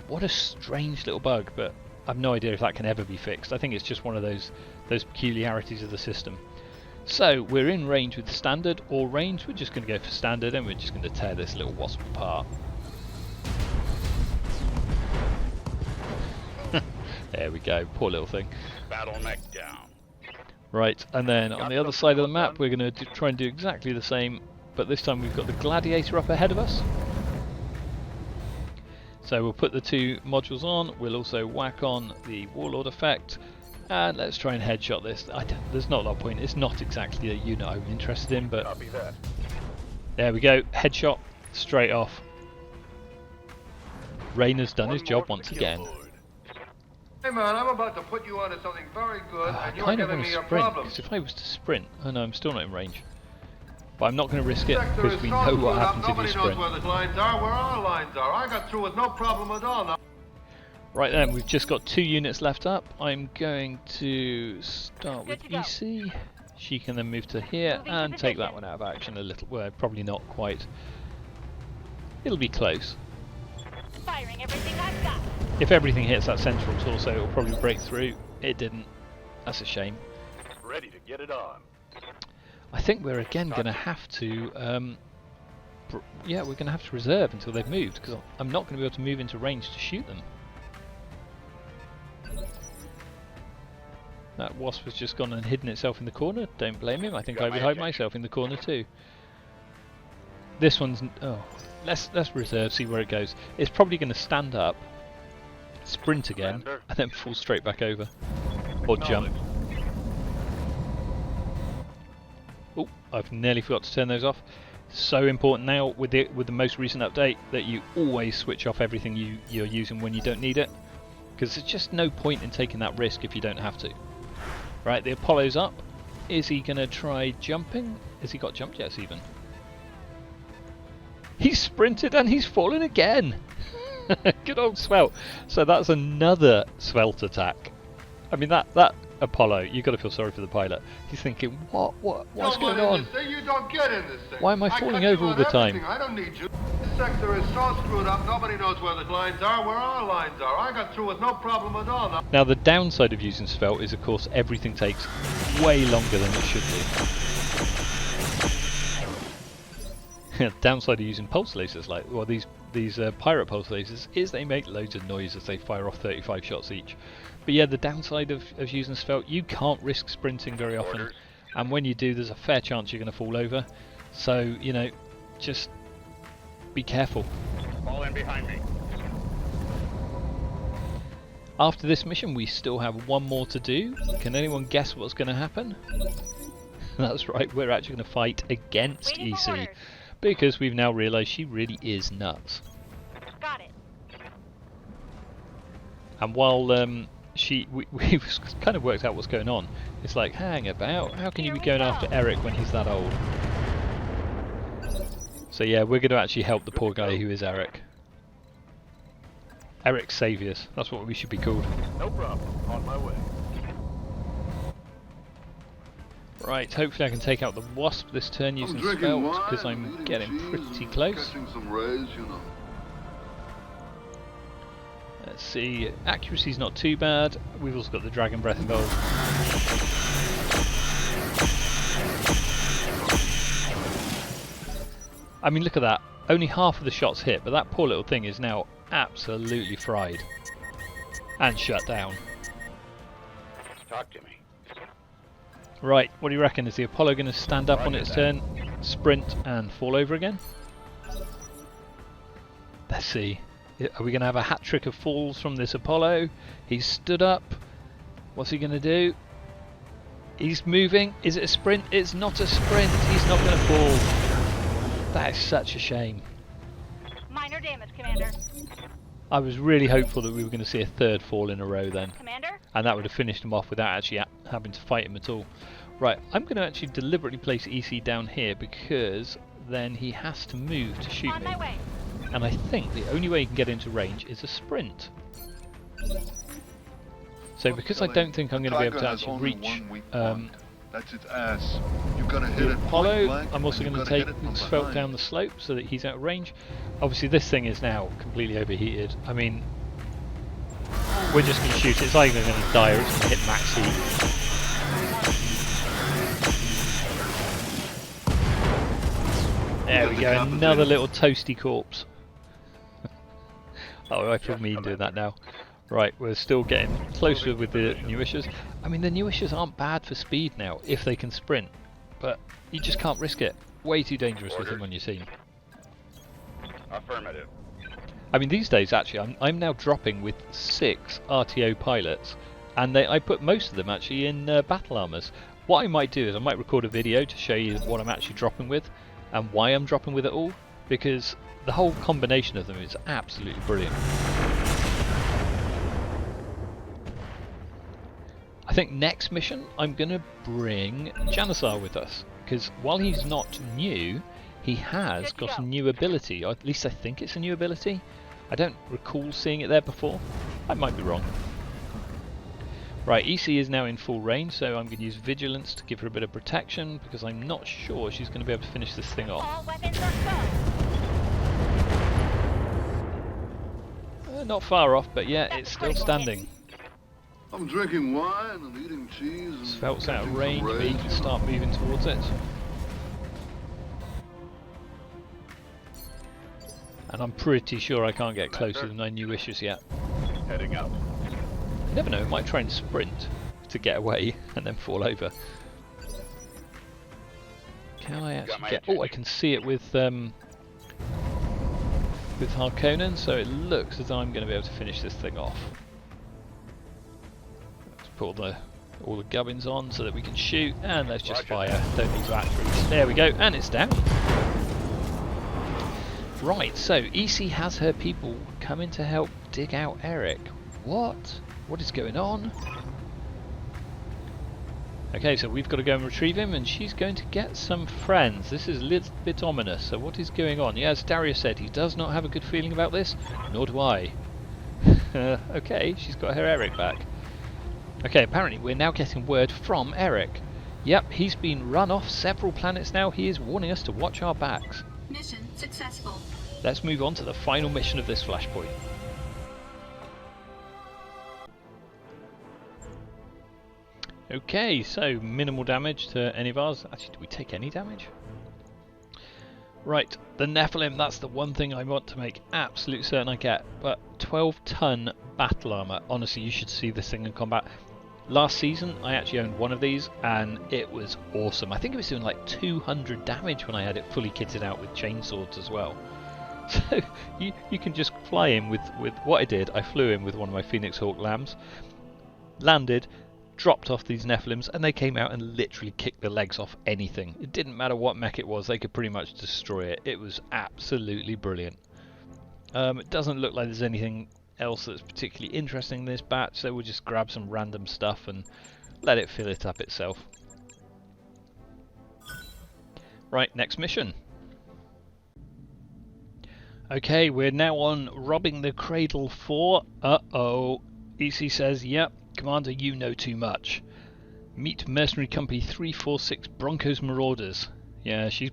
What a strange little bug, but I've no idea if that can ever be fixed. I think it's just one of those peculiarities of the system. So we're in range with standard or range. We're just going to go for standard and we're just going to tear this little Wasp apart. There we go, poor little thing. Bottleneck down. Right, and then on the other side of the map we're going to try and do exactly the same, but this time we've got the Gladiator up ahead of us. So we'll put the 2 modules on, we'll also whack on the Warlord effect, and let's try and headshot this. There's not a lot of point, it's not exactly a unit I'm interested in, but Copy that. there we go, headshot straight off. Rayner's done his job once again. Hey man, I'm about to put you onto something very good, I and you're kind of giving want me to a sprint, problem. because if I was to sprint, oh no, I'm still not in range. But I'm not going to risk it, Sector because is we so know what screwed up, happens if you nobody sprint. knows where the lines are, where our lines are. I got through with no problem at all. Now, Right then, we've just got 2 units left up. I'm going to start with Good to go. Ecee. She can then move to here Moving to and take that position. one out of action a little. Well, probably not quite. It'll be close. Firing everything I've got. If everything hits that central torso, it'll probably break through. It didn't. That's a shame. Ready to get it on. I think we're again going to have to, yeah, we're going to have to reserve until they've moved, because I'm not going to be able to move into range to shoot them. That wasp has just gone and hidden itself in the corner. Don't blame him. I think I would hide myself in the corner too. This one's let's reserve, see where it goes. It's probably going to stand up, sprint again, and then fall straight back over, or jump. Oh, I've nearly forgot to turn those off. So important now with the most recent update that you always switch off everything you're using when you don't need it, because there's just no point in taking that risk if you don't have to. Right, the Apollo's up. Is he going to try jumping? Has he got jump jets even? He's sprinted and he's fallen again! Good old Svelte. So that's another Svelte attack. I mean, that Apollo, you've got to feel sorry for the pilot. He's thinking, what's going on? This thing, you don't get in this thing. Why am I falling cut you over all on the time? everything. I don't need you. This sector is so screwed up, nobody knows where the lines are, where our lines are. I got through with no problem at all. Now the downside of using Svelte is, of course, everything takes way longer than it should do. Downside of using pulse lasers, like these pirate pulse lasers, is they make loads of noise as they fire off 35 shots each. But yeah, the downside of using Svelte, you can't risk sprinting very often, and when you do, there's a fair chance you're going to fall over. So, you know, just be careful. Fall in behind me. After this mission, we still have one more to do. Can anyone guess what's going to happen? That's right, we're actually going to fight against Waiting for Ecee, orders. because we've now realised she really is nuts. Got it. And while we've kind of worked out what's going on, it's like, hang about, how can you be Here we going go. after Erik when he's that old? So yeah, we're going to actually help the poor guy who is Erik. Erik's saviours, that's what we should be called. No problem. On my way. Right, hopefully I can take out the wasp this turn using Svelte, because I'm getting pretty close. Catching some rays, you know. Let's see, accuracy's not too bad. We've also got the Dragon Breath involved. I mean, look at that. Only half of the shots hit, but that poor little thing is now absolutely fried. And shut down. Talk to me. Right, what do you reckon? Is the Apollo going to stand up on its turn, sprint, and fall over again? Let's see. Are we going to have a hat trick of falls from this Apollo? He's stood up. What's he going to do? He's moving. Is it a sprint? It's not a sprint. He's not going to fall. That is such a shame. Minor damage, Commander. I was really hopeful that we were going to see a third fall in a row then. Commander? And that would have finished him off without actually having to fight him at all. Right, I'm going to actually deliberately place Ecee down here, because then he has to move to shoot On me. my way. And I think the only way he can get into range is a sprint. So because I don't think I'm going to be able to actually reach That's its ass. You've got to hit the it Apollo, point blank, I'm also and going you've to gotta take hit it from Svelte behind. down the slope so that he's out of range. Obviously this thing is now completely overheated. I mean, we're just going to shoot it. It's either going to die or it's going to hit max heat. There we go, another little toasty corpse. Oh, I feel mean doing that now. Right, we're still getting closer with the new issues. I mean, the new issues aren't bad for speed now, if they can sprint. But you just can't risk it. Way too dangerous with him on your team. Affirmative. I mean, these days, actually, I'm now dropping with 6 RTO pilots. And I put most of them, actually, in battle armors. What I might do is I might record a video to show you what I'm actually dropping with. And why I'm dropping with it all. Because the whole combination of them is absolutely brilliant. I think next mission I'm going to bring Janissar with us, because while he's not new, he has got a new ability, or at least I think it's a new ability. I don't recall seeing it there before. I might be wrong. Right, Ecee is now in full range, so I'm going to use Vigilance to give her a bit of protection, because I'm not sure she's going to be able to finish this thing off. All weapons are go. Not far off, but yeah, it's still standing. I'm drinking wine and eating cheese and Svelt's out of catching range, some but he can start moving towards it. And I'm pretty sure I can't get closer than I knew wishes yet. Heading up. You never know, it might try and sprint to get away and then fall over. Can I actually get... Oh, I can see it with Harkonnen, so it looks as though I'm going to be able to finish this thing off. Let's put all the gubbins on so that we can shoot, and let's just fire. Don't need batteries. There we go, and it's down. Right, so Ecee has her people coming to help dig out Erik. What? What is going on? Okay, so we've got to go and retrieve him, and she's going to get some friends. This is a little bit ominous. So what is going on? Yeah, as Darius said, he does not have a good feeling about this. Nor do I. Okay, she's got her Erik back. Okay, apparently we're now getting word from Erik. Yep, he's been run off several planets now. He is warning us to watch our backs. Mission successful. Let's move on to the final mission of this Flashpoint. Okay, so minimal damage to any of ours. Actually, do we take any damage? Right, the Nephilim, that's the one thing I want to make absolute certain I get. But 12-ton battle armor. Honestly, you should see this thing in combat. Last season, I actually owned one of these, and it was awesome. I think it was doing like 200 damage when I had it fully kitted out with chainswords as well. So you can just fly in with what I did. I flew in with one of my Phoenix Hawk lambs, landed, dropped off these Nephilims, and they came out and literally kicked the legs off anything. It didn't matter what mech it was, they could pretty much destroy it. It was absolutely brilliant. It doesn't look like there's anything else that's particularly interesting in this batch, so we'll just grab some random stuff and let it fill it up itself. Right, next mission. Okay, we're now on robbing the Cradle 4. Uh-oh. Ecee says, yep, Commander, you know too much. Meet Mercenary Company 346 Broncos Marauders. Yeah, she's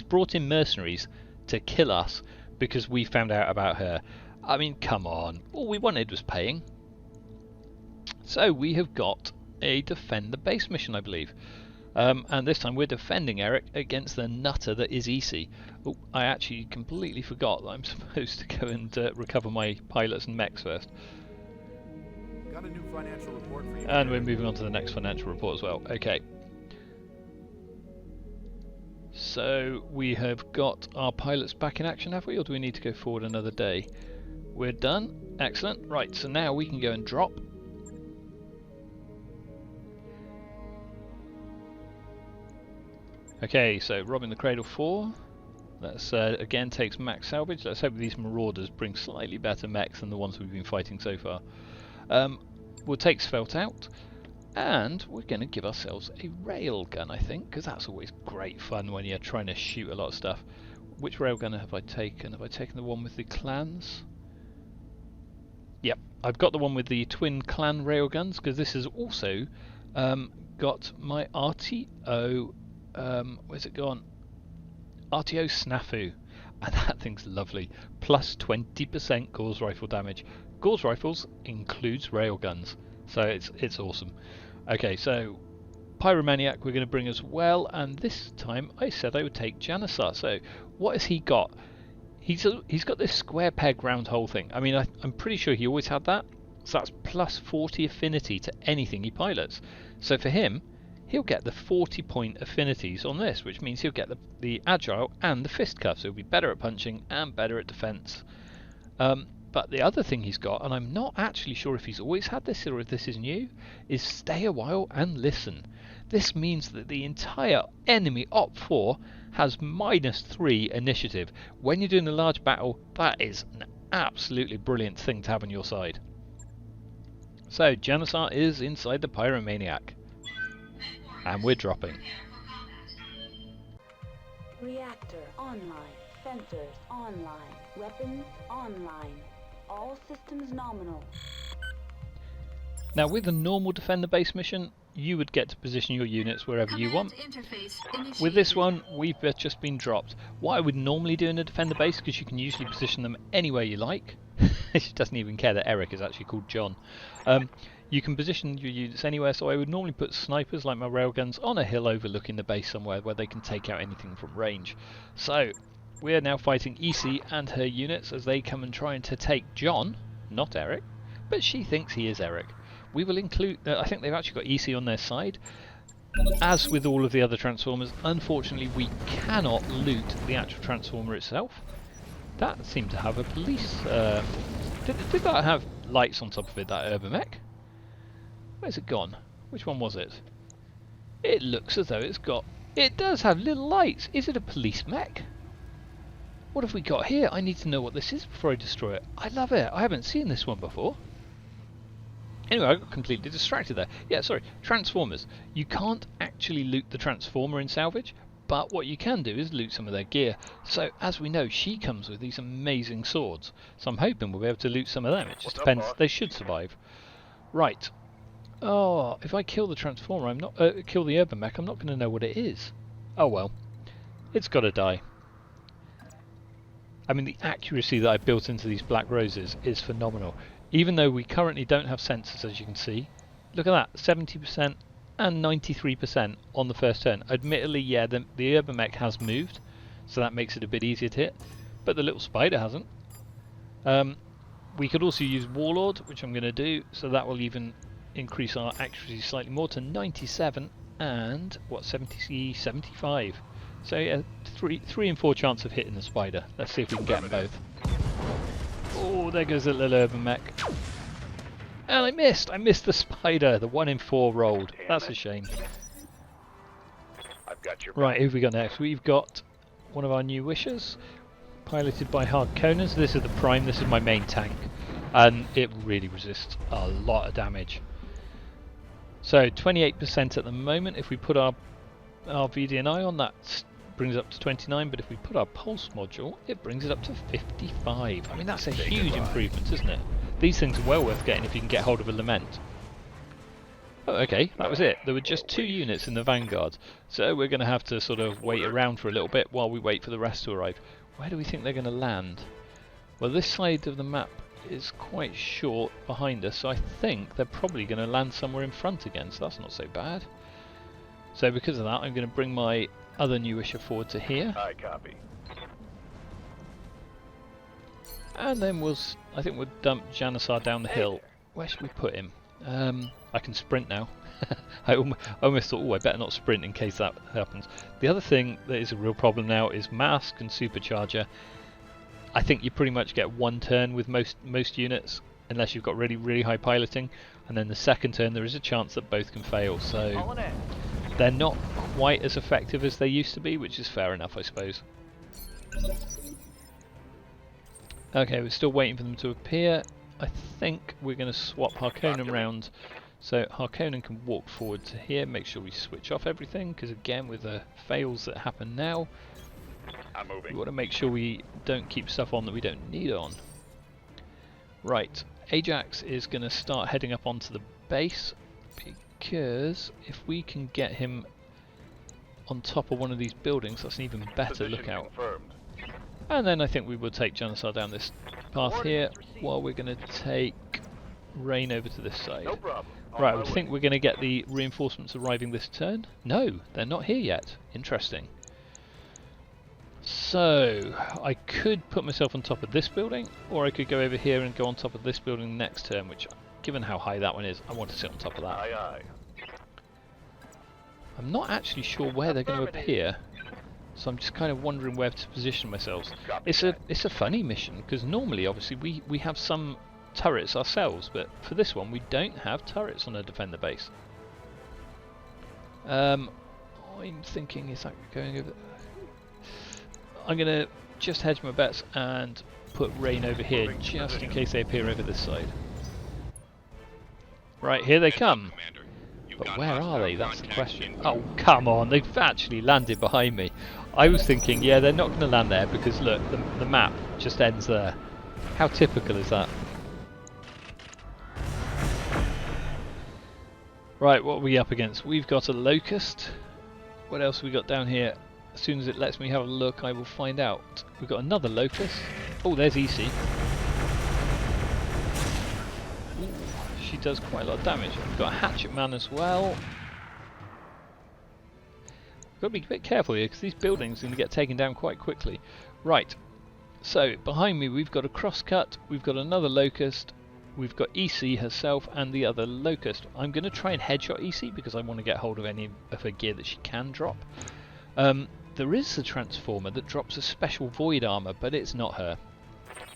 brought in mercenaries to kill us because we found out about her. I mean, come on. All we wanted was paying. So we have got a defend the base mission, I believe. And this time we're defending Erik against the nutter that is Ecee. Oh, I actually completely forgot that I'm supposed to go and recover my pilots and mechs first. Got a new financial report for you. And we're moving on to the next financial report as well. Okay. So we have got our pilots back in action, have we? Or do we need to go forward another day? We're done. Excellent. Right, so now we can go and drop. Okay, so robbing the Cradle 4. That's again takes max salvage. Let's hope these Marauders bring slightly better mechs than the ones we've been fighting so far. We'll take Svelte out, and we're going to give ourselves a railgun, I think, because that's always great fun when you're trying to shoot a lot of stuff. Which railgun have I taken? Have I taken the one with the clans? Yep, I've got the one with the twin clan railguns, because this has also got my RTO. Where's it gone? RTO Snafu, and that thing's lovely. Plus 20% Gauss rifle damage. Gauss rifles includes railguns, so it's awesome. Okay, so Pyromaniac we're going to bring as well, and this time I said I would take Janissar. So what has he got? He's got this square peg round hole thing. I mean, I'm pretty sure he always had that. So that's plus 40 affinity to anything he pilots. So for him, he'll get the 40-point affinities on this, which means he'll get the agile and the fist cuffs. He'll be better at punching and better at defense. But the other thing he's got, and I'm not actually sure if he's always had this or if this is new, is stay a while and listen. This means that the entire enemy Op 4 has -3 initiative. When you're doing a large battle, that is an absolutely brilliant thing to have on your side. So, Janissar is inside the Pyromaniac. And we're dropping. Reactor online. Sensors online. Weapons online. All systems nominal. Now, with a normal defend the base mission, you would get to position your units wherever you want. With this one, we've just been dropped. What I would normally do in a defend the base, because you can usually position them anywhere you like. She doesn't even care that Erik is actually called John. You can position your units anywhere, so I would normally put snipers like my railguns on a hill overlooking the base somewhere where they can take out anything from range. So, we are now fighting Ecee and her units as they come and try to take John, not Erik, but she thinks he is Erik. We will include, I think they've actually got Ecee on their side. As with all of the other Transformers, unfortunately we cannot loot the actual Transformer itself. That seemed to have a police, did that have lights on top of it, that Urbamech? Where's it gone? Which one was it? It looks as though it's got, it does have little lights. Is it a police mech? What have we got here? I need to know what this is before I destroy it. I love it. I haven't seen this one before. Anyway, I got completely distracted there. Yeah, sorry. Transformers. You can't actually loot the Transformer in salvage, but what you can do is loot some of their gear. So, as we know, she comes with these amazing swords. So I'm hoping we'll be able to loot some of them. It just depends. They should survive. Right. Oh, if I kill the Transformer, I'm not kill the Urbamech, I'm not going to know what it is. Oh well. It's got to die. I mean, the accuracy that I built into these black roses is phenomenal. Even though we currently don't have sensors, as you can see. Look at that, 70% and 93% on the first turn. Admittedly, yeah, the Urbamech has moved, so that makes it a bit easier to hit, but the little spider hasn't. We could also use Warlord, which I'm going to do, so that will even increase our accuracy slightly more to 97 and, what, 75. So yeah, 3 and 4 chance of hitting the spider. Let's see if we can get them both. Oh, there goes the little Urbamech. And I missed the spider. The 1 in 4 rolled. That's a shame. I've got your Right, who have we got next? We've got one of our new wishers, piloted by Harkonnens. This is the Prime, this is my main tank. And it really resists a lot of damage. So 28% at the moment. If we put our VDNI on, that brings it up to 29, but if we put our pulse module, it brings it up to 55. I mean, that's a huge improvement, isn't it? These things are well worth getting if you can get hold of a Lament. Oh, okay, that was it. There were just 2 units in the Vanguard, so we're going to have to sort of wait around for a little bit while we wait for the rest to arrive. Where do we think they're going to land? Well, this side of the map is quite short behind us, so I think they're probably going to land somewhere in front again, so that's not so bad. So because of that, I'm going to bring my other new wisher forward to here. I copy. And then I think we'll dump Janissar down the hill. Where should we put him? I can sprint now. I almost thought, oh, I better not sprint in case that happens. The other thing that is a real problem now is Mask and Supercharger. I think you pretty much get 1 turn with most units, unless you've got really high piloting, and then the second turn there is a chance that both can fail, so they're not quite as effective as they used to be, which is fair enough, I suppose. Okay, we're still waiting for them to appear. I think we're going to swap Harkonnen around, so Harkonnen can walk forward to here, make sure we switch off everything, because again with the fails that happen now, I'm moving. we want to make sure we don't keep stuff on that we don't need on. Right, Ajax is going to start heading up onto the base, because if we can get him on top of one of these buildings, that's an even better lookout. Confirmed. And then I think we will take Janissar down this path here, while we're going to take Rain over to this side. No problem. Right, I would think we're going to get the reinforcements arriving this turn. No, they're not here yet. Interesting. So, I could put myself on top of this building, or I could go over here and go on top of this building next turn, which, given how high that one is, I want to sit on top of that. Aye, aye. I'm not actually sure where they're going to appear, so I'm just kind of wondering where to position myself. It's a funny mission, because normally, obviously, we have some turrets ourselves, but for this one, we don't have turrets on a defender base. I'm thinking, is that going over... I'm going to just hedge my bets and put Rain over here, just in case they appear over this side. Right, here they come. Commander. You've But got where are hostile they? That's the contact question. inbound. Oh, come on. They've actually landed behind me. I was thinking, yeah, they're not going to land there because, look, the map just ends there. How typical is that? Right, what are we up against? We've got a Locust. What else have we got down here? As soon as it lets me have a look, I will find out. We've got another Locust. Oh, there's Ecee. She does quite a lot of damage. We've got a Hatchet Man as well. We've got to be a bit careful here because these buildings are going to get taken down quite quickly. Right, so behind me we've got a Crosscut, we've got another Locust, we've got Ecee herself and the other Locust. I'm going to try and headshot Ecee because I want to get hold of any of her gear that she can drop. There is a Transformer that drops a special Void Armor, but it's not her.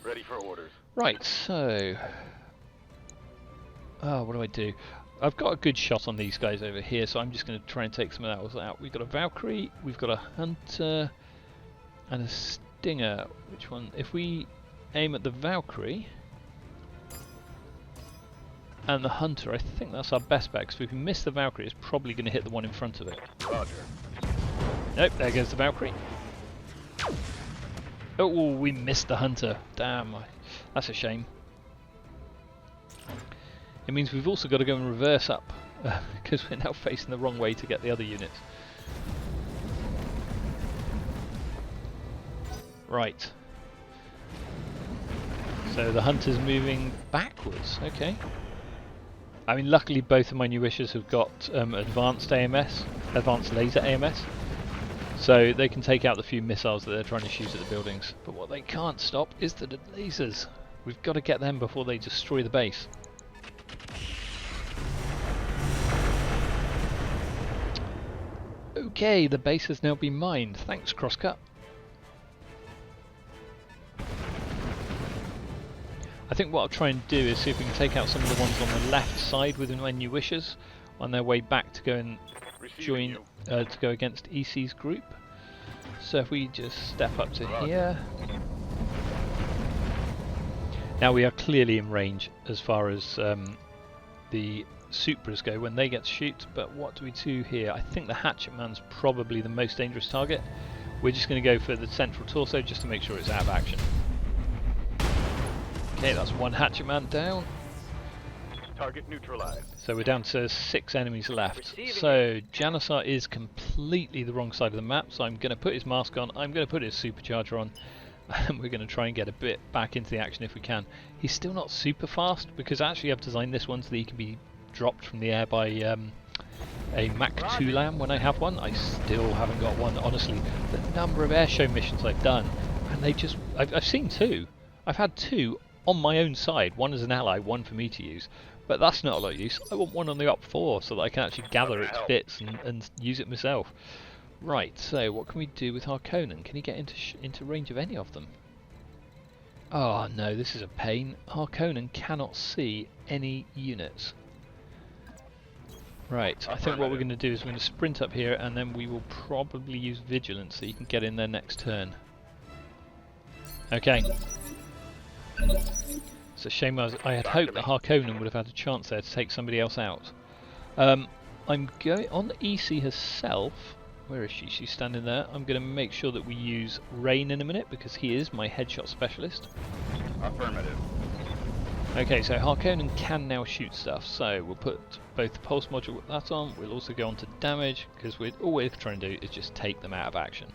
Ready for orders. Right, so... oh, what do I do? I've got a good shot on these guys over here, so I'm just going to try and take some of those out. We've got a Valkyrie, we've got a Hunter, and a Stinger. Which one? If we aim at the Valkyrie and the Hunter, I think that's our best bet, because if we miss the Valkyrie, it's probably going to hit the one in front of it. Roger. Nope, there goes the Valkyrie. Oh, we missed the Hunter. Damn, that's a shame. It means we've also got to go and reverse up, because we're now facing the wrong way to get the other units. Right. So the Hunter's moving backwards, okay. I mean, luckily both of my new wishes have got advanced AMS, advanced laser AMS, so they can take out the few missiles that they're trying to shoot at the buildings. But what they can't stop is the lasers. We've got to get them before they destroy the base. Okay, the base has now been mined. Thanks, Crosscut. I think what I'll try and do is see if we can take out some of the ones on the left side with my new wishes on their way back to go and join, to go against Ecee's group. So if we just step up to here. Now we are clearly in range as far as the Supras go when they get to shoot, but what do we do here? I think the Hatchet Man's probably the most dangerous target. We're just going to go for the central torso just to make sure it's out of action. Okay, that's one Hatchet Man down. Target neutralized. So we're down to 6 enemies left. So Janissar is completely the wrong side of the map, so I'm going to put his mask on, I'm going to put his supercharger on, and we're going to try and get a bit back into the action if we can. He's still not super fast, because actually I've designed this one so that he can be dropped from the air by a Mach 2 Lamb when I have one. I still haven't got one. Honestly, the number of airshow missions I've done, and they just... I've seen 2. I've had 2 on my own side, one as an ally, one for me to use, but that's not a lot of use. I want one on the Op 4 so that I can actually gather its bits and use it myself. Right, so what can we do with Harkonnen? Can he get into range of any of them? Oh no, this is a pain. Harkonnen cannot see any units. Right, I think what we're going to do is we're going to sprint up here and then we will probably use Vigilance so you can get in there next turn. Okay. It's a shame I had hoped that Harkonnen would have had a chance there to take somebody else out. I'm going on Ecee herself. Where is she? She's standing there. I'm going to make sure that we use Rain in a minute because he is my headshot specialist. Affirmative. Okay, so Harkonnen can now shoot stuff, so we'll put both the pulse module with that on. We'll also go on to damage because all we're trying to do is just take them out of action.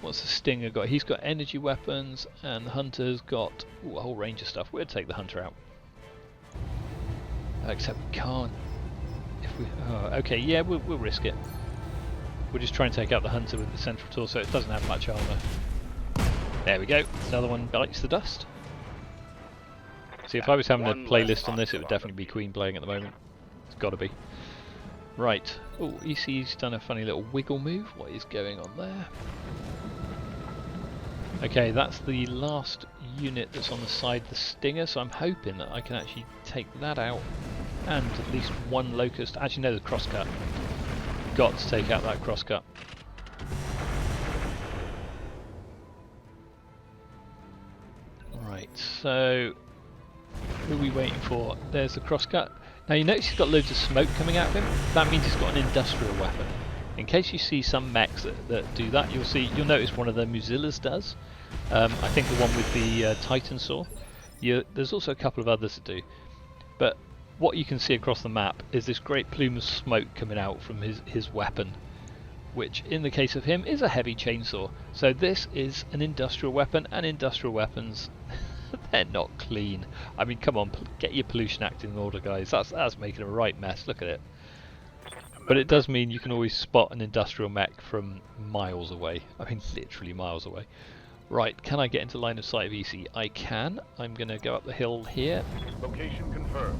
What's the Stinger got? He's got energy weapons, and the Hunter's got a whole range of stuff. We'll take the Hunter out. Except we can't. If we, okay, yeah, we'll risk it. We'll just try and take out the Hunter with the central torso. It doesn't have much armor. There we go. Another one bites the dust. See, if I was having a playlist on this, it would definitely be Queen playing at the moment. It's got to be. Right. Oh, Ecee's done a funny little wiggle move. What is going on there? Okay, that's the last unit that's on the side of the Stinger, so I'm hoping that I can actually take that out and at least one Locust. Actually, no, the Crosscut. Got to take out that Crosscut. Right, so Who are we waiting for? There's the crosscut. Now you notice he's got loads of smoke coming out of him. That means he's got an industrial weapon. In case you see some mechs that do that, you'll notice one of the Mozillas does. I think the one with the Titan saw. There's also a couple of others that do. But what you can see across the map is this great plume of smoke coming out from his weapon, which in the case of him is a heavy chainsaw. So this is an industrial weapon, and industrial weapons, they're not clean. I mean, come on, get your pollution act in order, guys. That's making a right mess. Look at it. But it does mean you can always spot an industrial mech from miles away. I mean, literally miles away. Right, can I get into line of sight of Ecee? I can. I'm going to go up the hill here. Location confirmed.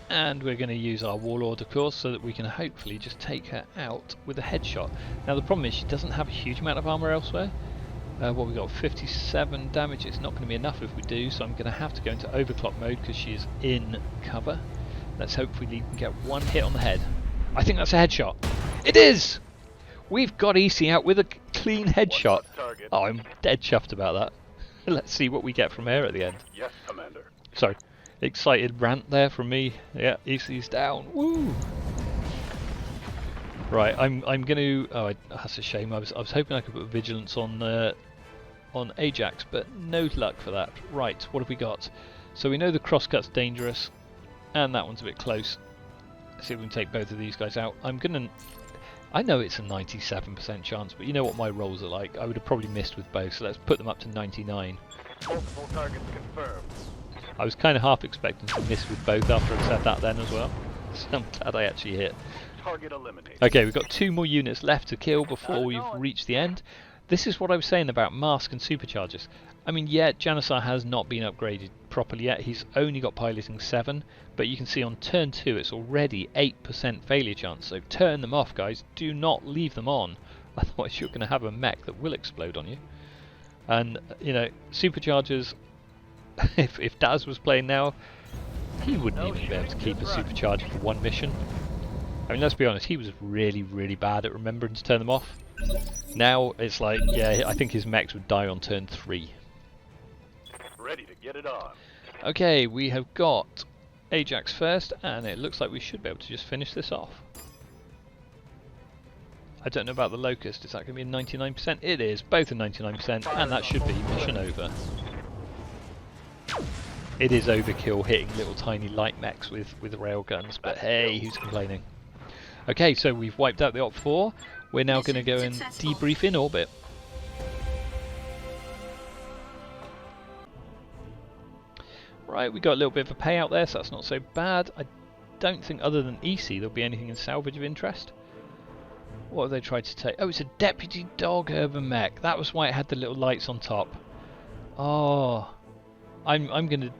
And we're going to use our Warlord, of course, so that we can hopefully just take her out with a headshot. Now the problem is she doesn't have a huge amount of armour elsewhere. What we got, 57 damage. It's not going to be enough if we do, so I'm going to have to go into overclock mode because she is in cover. Let's hopefully we can get one hit on the head. I think that's a headshot. It is! We've got Ecee out with a clean headshot. Oh, I'm dead chuffed about that. Let's see what we get from her at the end. Yes, Commander. Sorry. Excited rant there from me. Yeah, Esee's down. Woo! Right, I'm gonna. Oh, that's a shame. I was hoping I could put vigilance on Ajax, but no luck for that. Right, what have we got? So we know the crosscut's dangerous, and that one's a bit close. Let's see if we can take both of these guys out. I know it's a 97% chance, but you know what my rolls are like. I would have probably missed with both, so let's put them up to 99. Multiple targets confirmed. I was kind of half expecting to miss with both after I said that then as well. So I'm glad I actually hit. Target eliminated. Okay, we've got 2 more units left to kill before we've reached the end. This is what I was saying about mask and superchargers. I mean, yeah, Janissar has not been upgraded properly yet. He's only got piloting 7, but you can see on turn 2 it's already 8% failure chance. So turn them off, guys. Do not leave them on. Otherwise you're going to have a mech that will explode on you. And, you know, superchargers... if Daz was playing now, he wouldn't even be able to keep a supercharger for one mission. I mean, let's be honest, he was really, really bad at remembering to turn them off. Now it's like, yeah, I think his mechs would die on turn 3. Ready to get it on. Okay, we have got Ajax first, and it looks like we should be able to just finish this off. I don't know about the Locust, is that going to be a 99%? It is, both are 99%, and that should be mission over. It is overkill hitting little tiny light mechs with railguns, but hey, who's complaining? Okay, so we've wiped out the Op 4. We're now going to go and debrief in orbit. Right, we got a little bit of a payout there, so that's not so bad. I don't think other than Ecee there'll be anything in salvage of interest. What have they tried to take? Oh, it's a deputy dog urban mech. That was why it had the little lights on top. Oh, I'm going to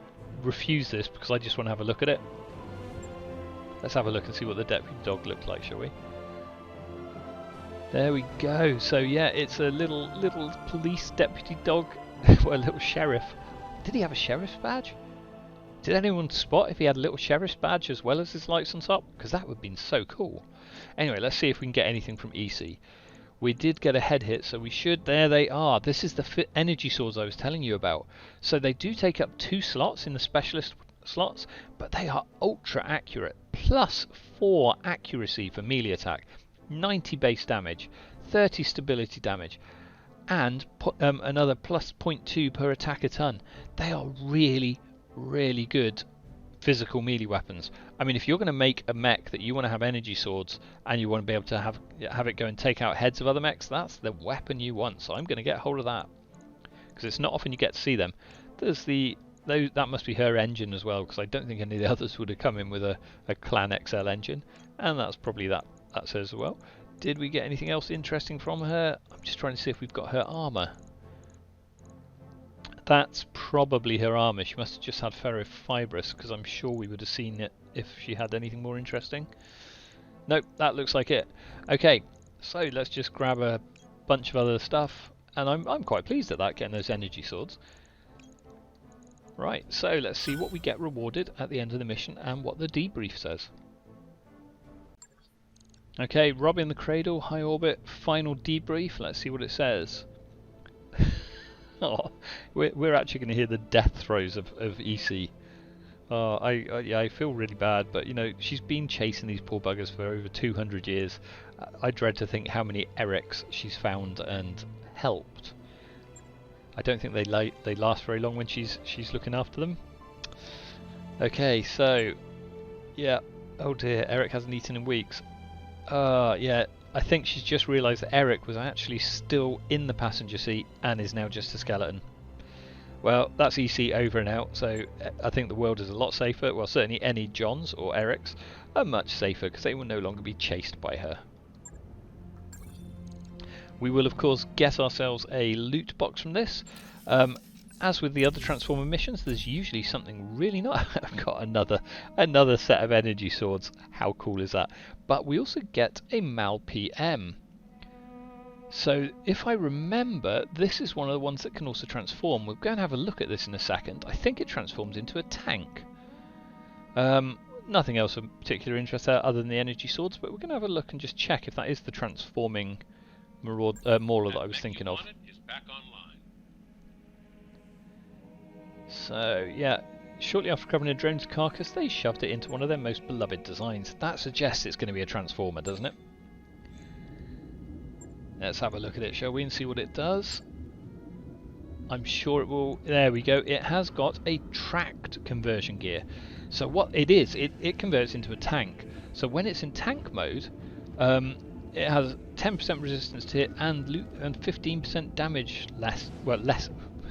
refuse this because I just want to have a look at it. Let's have a look and see what the deputy dog looked like, shall we? There we go. So yeah, it's a little police deputy dog. Well, a little sheriff. Did he have a sheriff's badge? Did anyone spot if he had a little sheriff's badge as well as his lights on top? Because that would have been so cool. Anyway, let's see if we can get anything from Ecee. We did get a head hit, so we should... There they are. This is the energy swords I was telling you about. So they do take up 2 slots in the specialist slots, but they are ultra accurate. Plus 4 accuracy for melee attack, 90 base damage, 30 stability damage, and another plus 0.2 per attack a ton. They are really, really good physical melee weapons. I mean, if you're going to make a mech that you want to have energy swords and you want to be able to have it go and take out heads of other mechs, that's the weapon you want. So I'm going to get hold of that because it's not often you get to see them. There's that must be her engine as well, because I don't think any of the others would have come in with a Clan XL engine, and that's probably that's hers as well. Did we get anything else interesting from her? I'm just trying to see if we've got her armour. That's probably her armour. She must have just had ferrofibrous, because I'm sure we would have seen it if she had anything more interesting. Nope, that looks like it. Okay, so let's just grab a bunch of other stuff, and I'm quite pleased at that, getting those energy swords. Right, so let's see what we get rewarded at the end of the mission and what the debrief says. Okay, robbing the Cradle, high orbit, final debrief. Let's see what it says. Oh, we're actually going to hear the death throes of Ecee. Oh, yeah, I feel really bad, but you know, she's been chasing these poor buggers for over 200 years. I dread to think how many Eriks she's found and helped. I don't think they last very long when she's looking after them. Okay, so yeah, oh dear, Erik hasn't eaten in weeks. Yeah, I think she's just realised that Erik was actually still in the passenger seat and is now just a skeleton. Well, that's Ecee over and out, so I think the world is a lot safer. Well, certainly any Johns or Eriks are much safer because they will no longer be chased by her. We will of course get ourselves a loot box from this. As with the other Transformer missions, there's usually something really nice. I've got another set of energy swords. How cool is that? But we also get a MAL-PM. So if I remember, this is one of the ones that can also transform. We're going to have a look at this in a second. I think it transforms into a tank. Nothing else of particular interest there other than the energy swords, but we're going to have a look and just check if that is the transforming Mauler that I was thinking of. So yeah, shortly after recovering a drone's carcass, they shoved it into one of their most beloved designs. That suggests it's going to be a transformer, doesn't it? Let's have a look at it, shall we, and see what it does. I'm sure it will. There we go. It has got a tracked conversion gear. So what it is, it converts into a tank. So when it's in tank mode, it has 10% resistance to hit and 15% damage less. Well, less.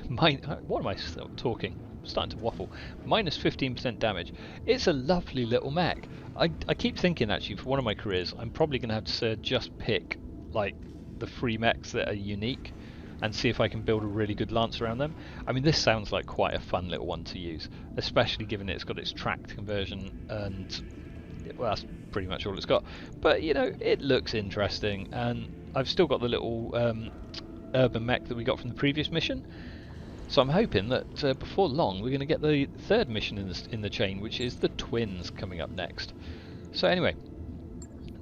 What am I talking? I'm starting to waffle. Minus 15% damage. It's a lovely little mech. I keep thinking actually for one of my careers, I'm probably going to have to just pick like the free mechs that are unique and see if I can build a really good lance around them. I mean, this sounds like quite a fun little one to use, especially given it's got its tracked conversion and, well, that's pretty much all it's got. But, you know, it looks interesting, and I've still got the little urban mech that we got from the previous mission. So I'm hoping that before long we're going to get the third mission in the chain, which is the twins coming up next. So anyway,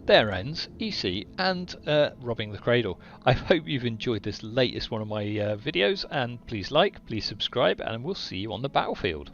there ends Ecee and robbing the Cradle. I hope you've enjoyed this latest one of my videos, and please like, please subscribe, and we'll see you on the battlefield.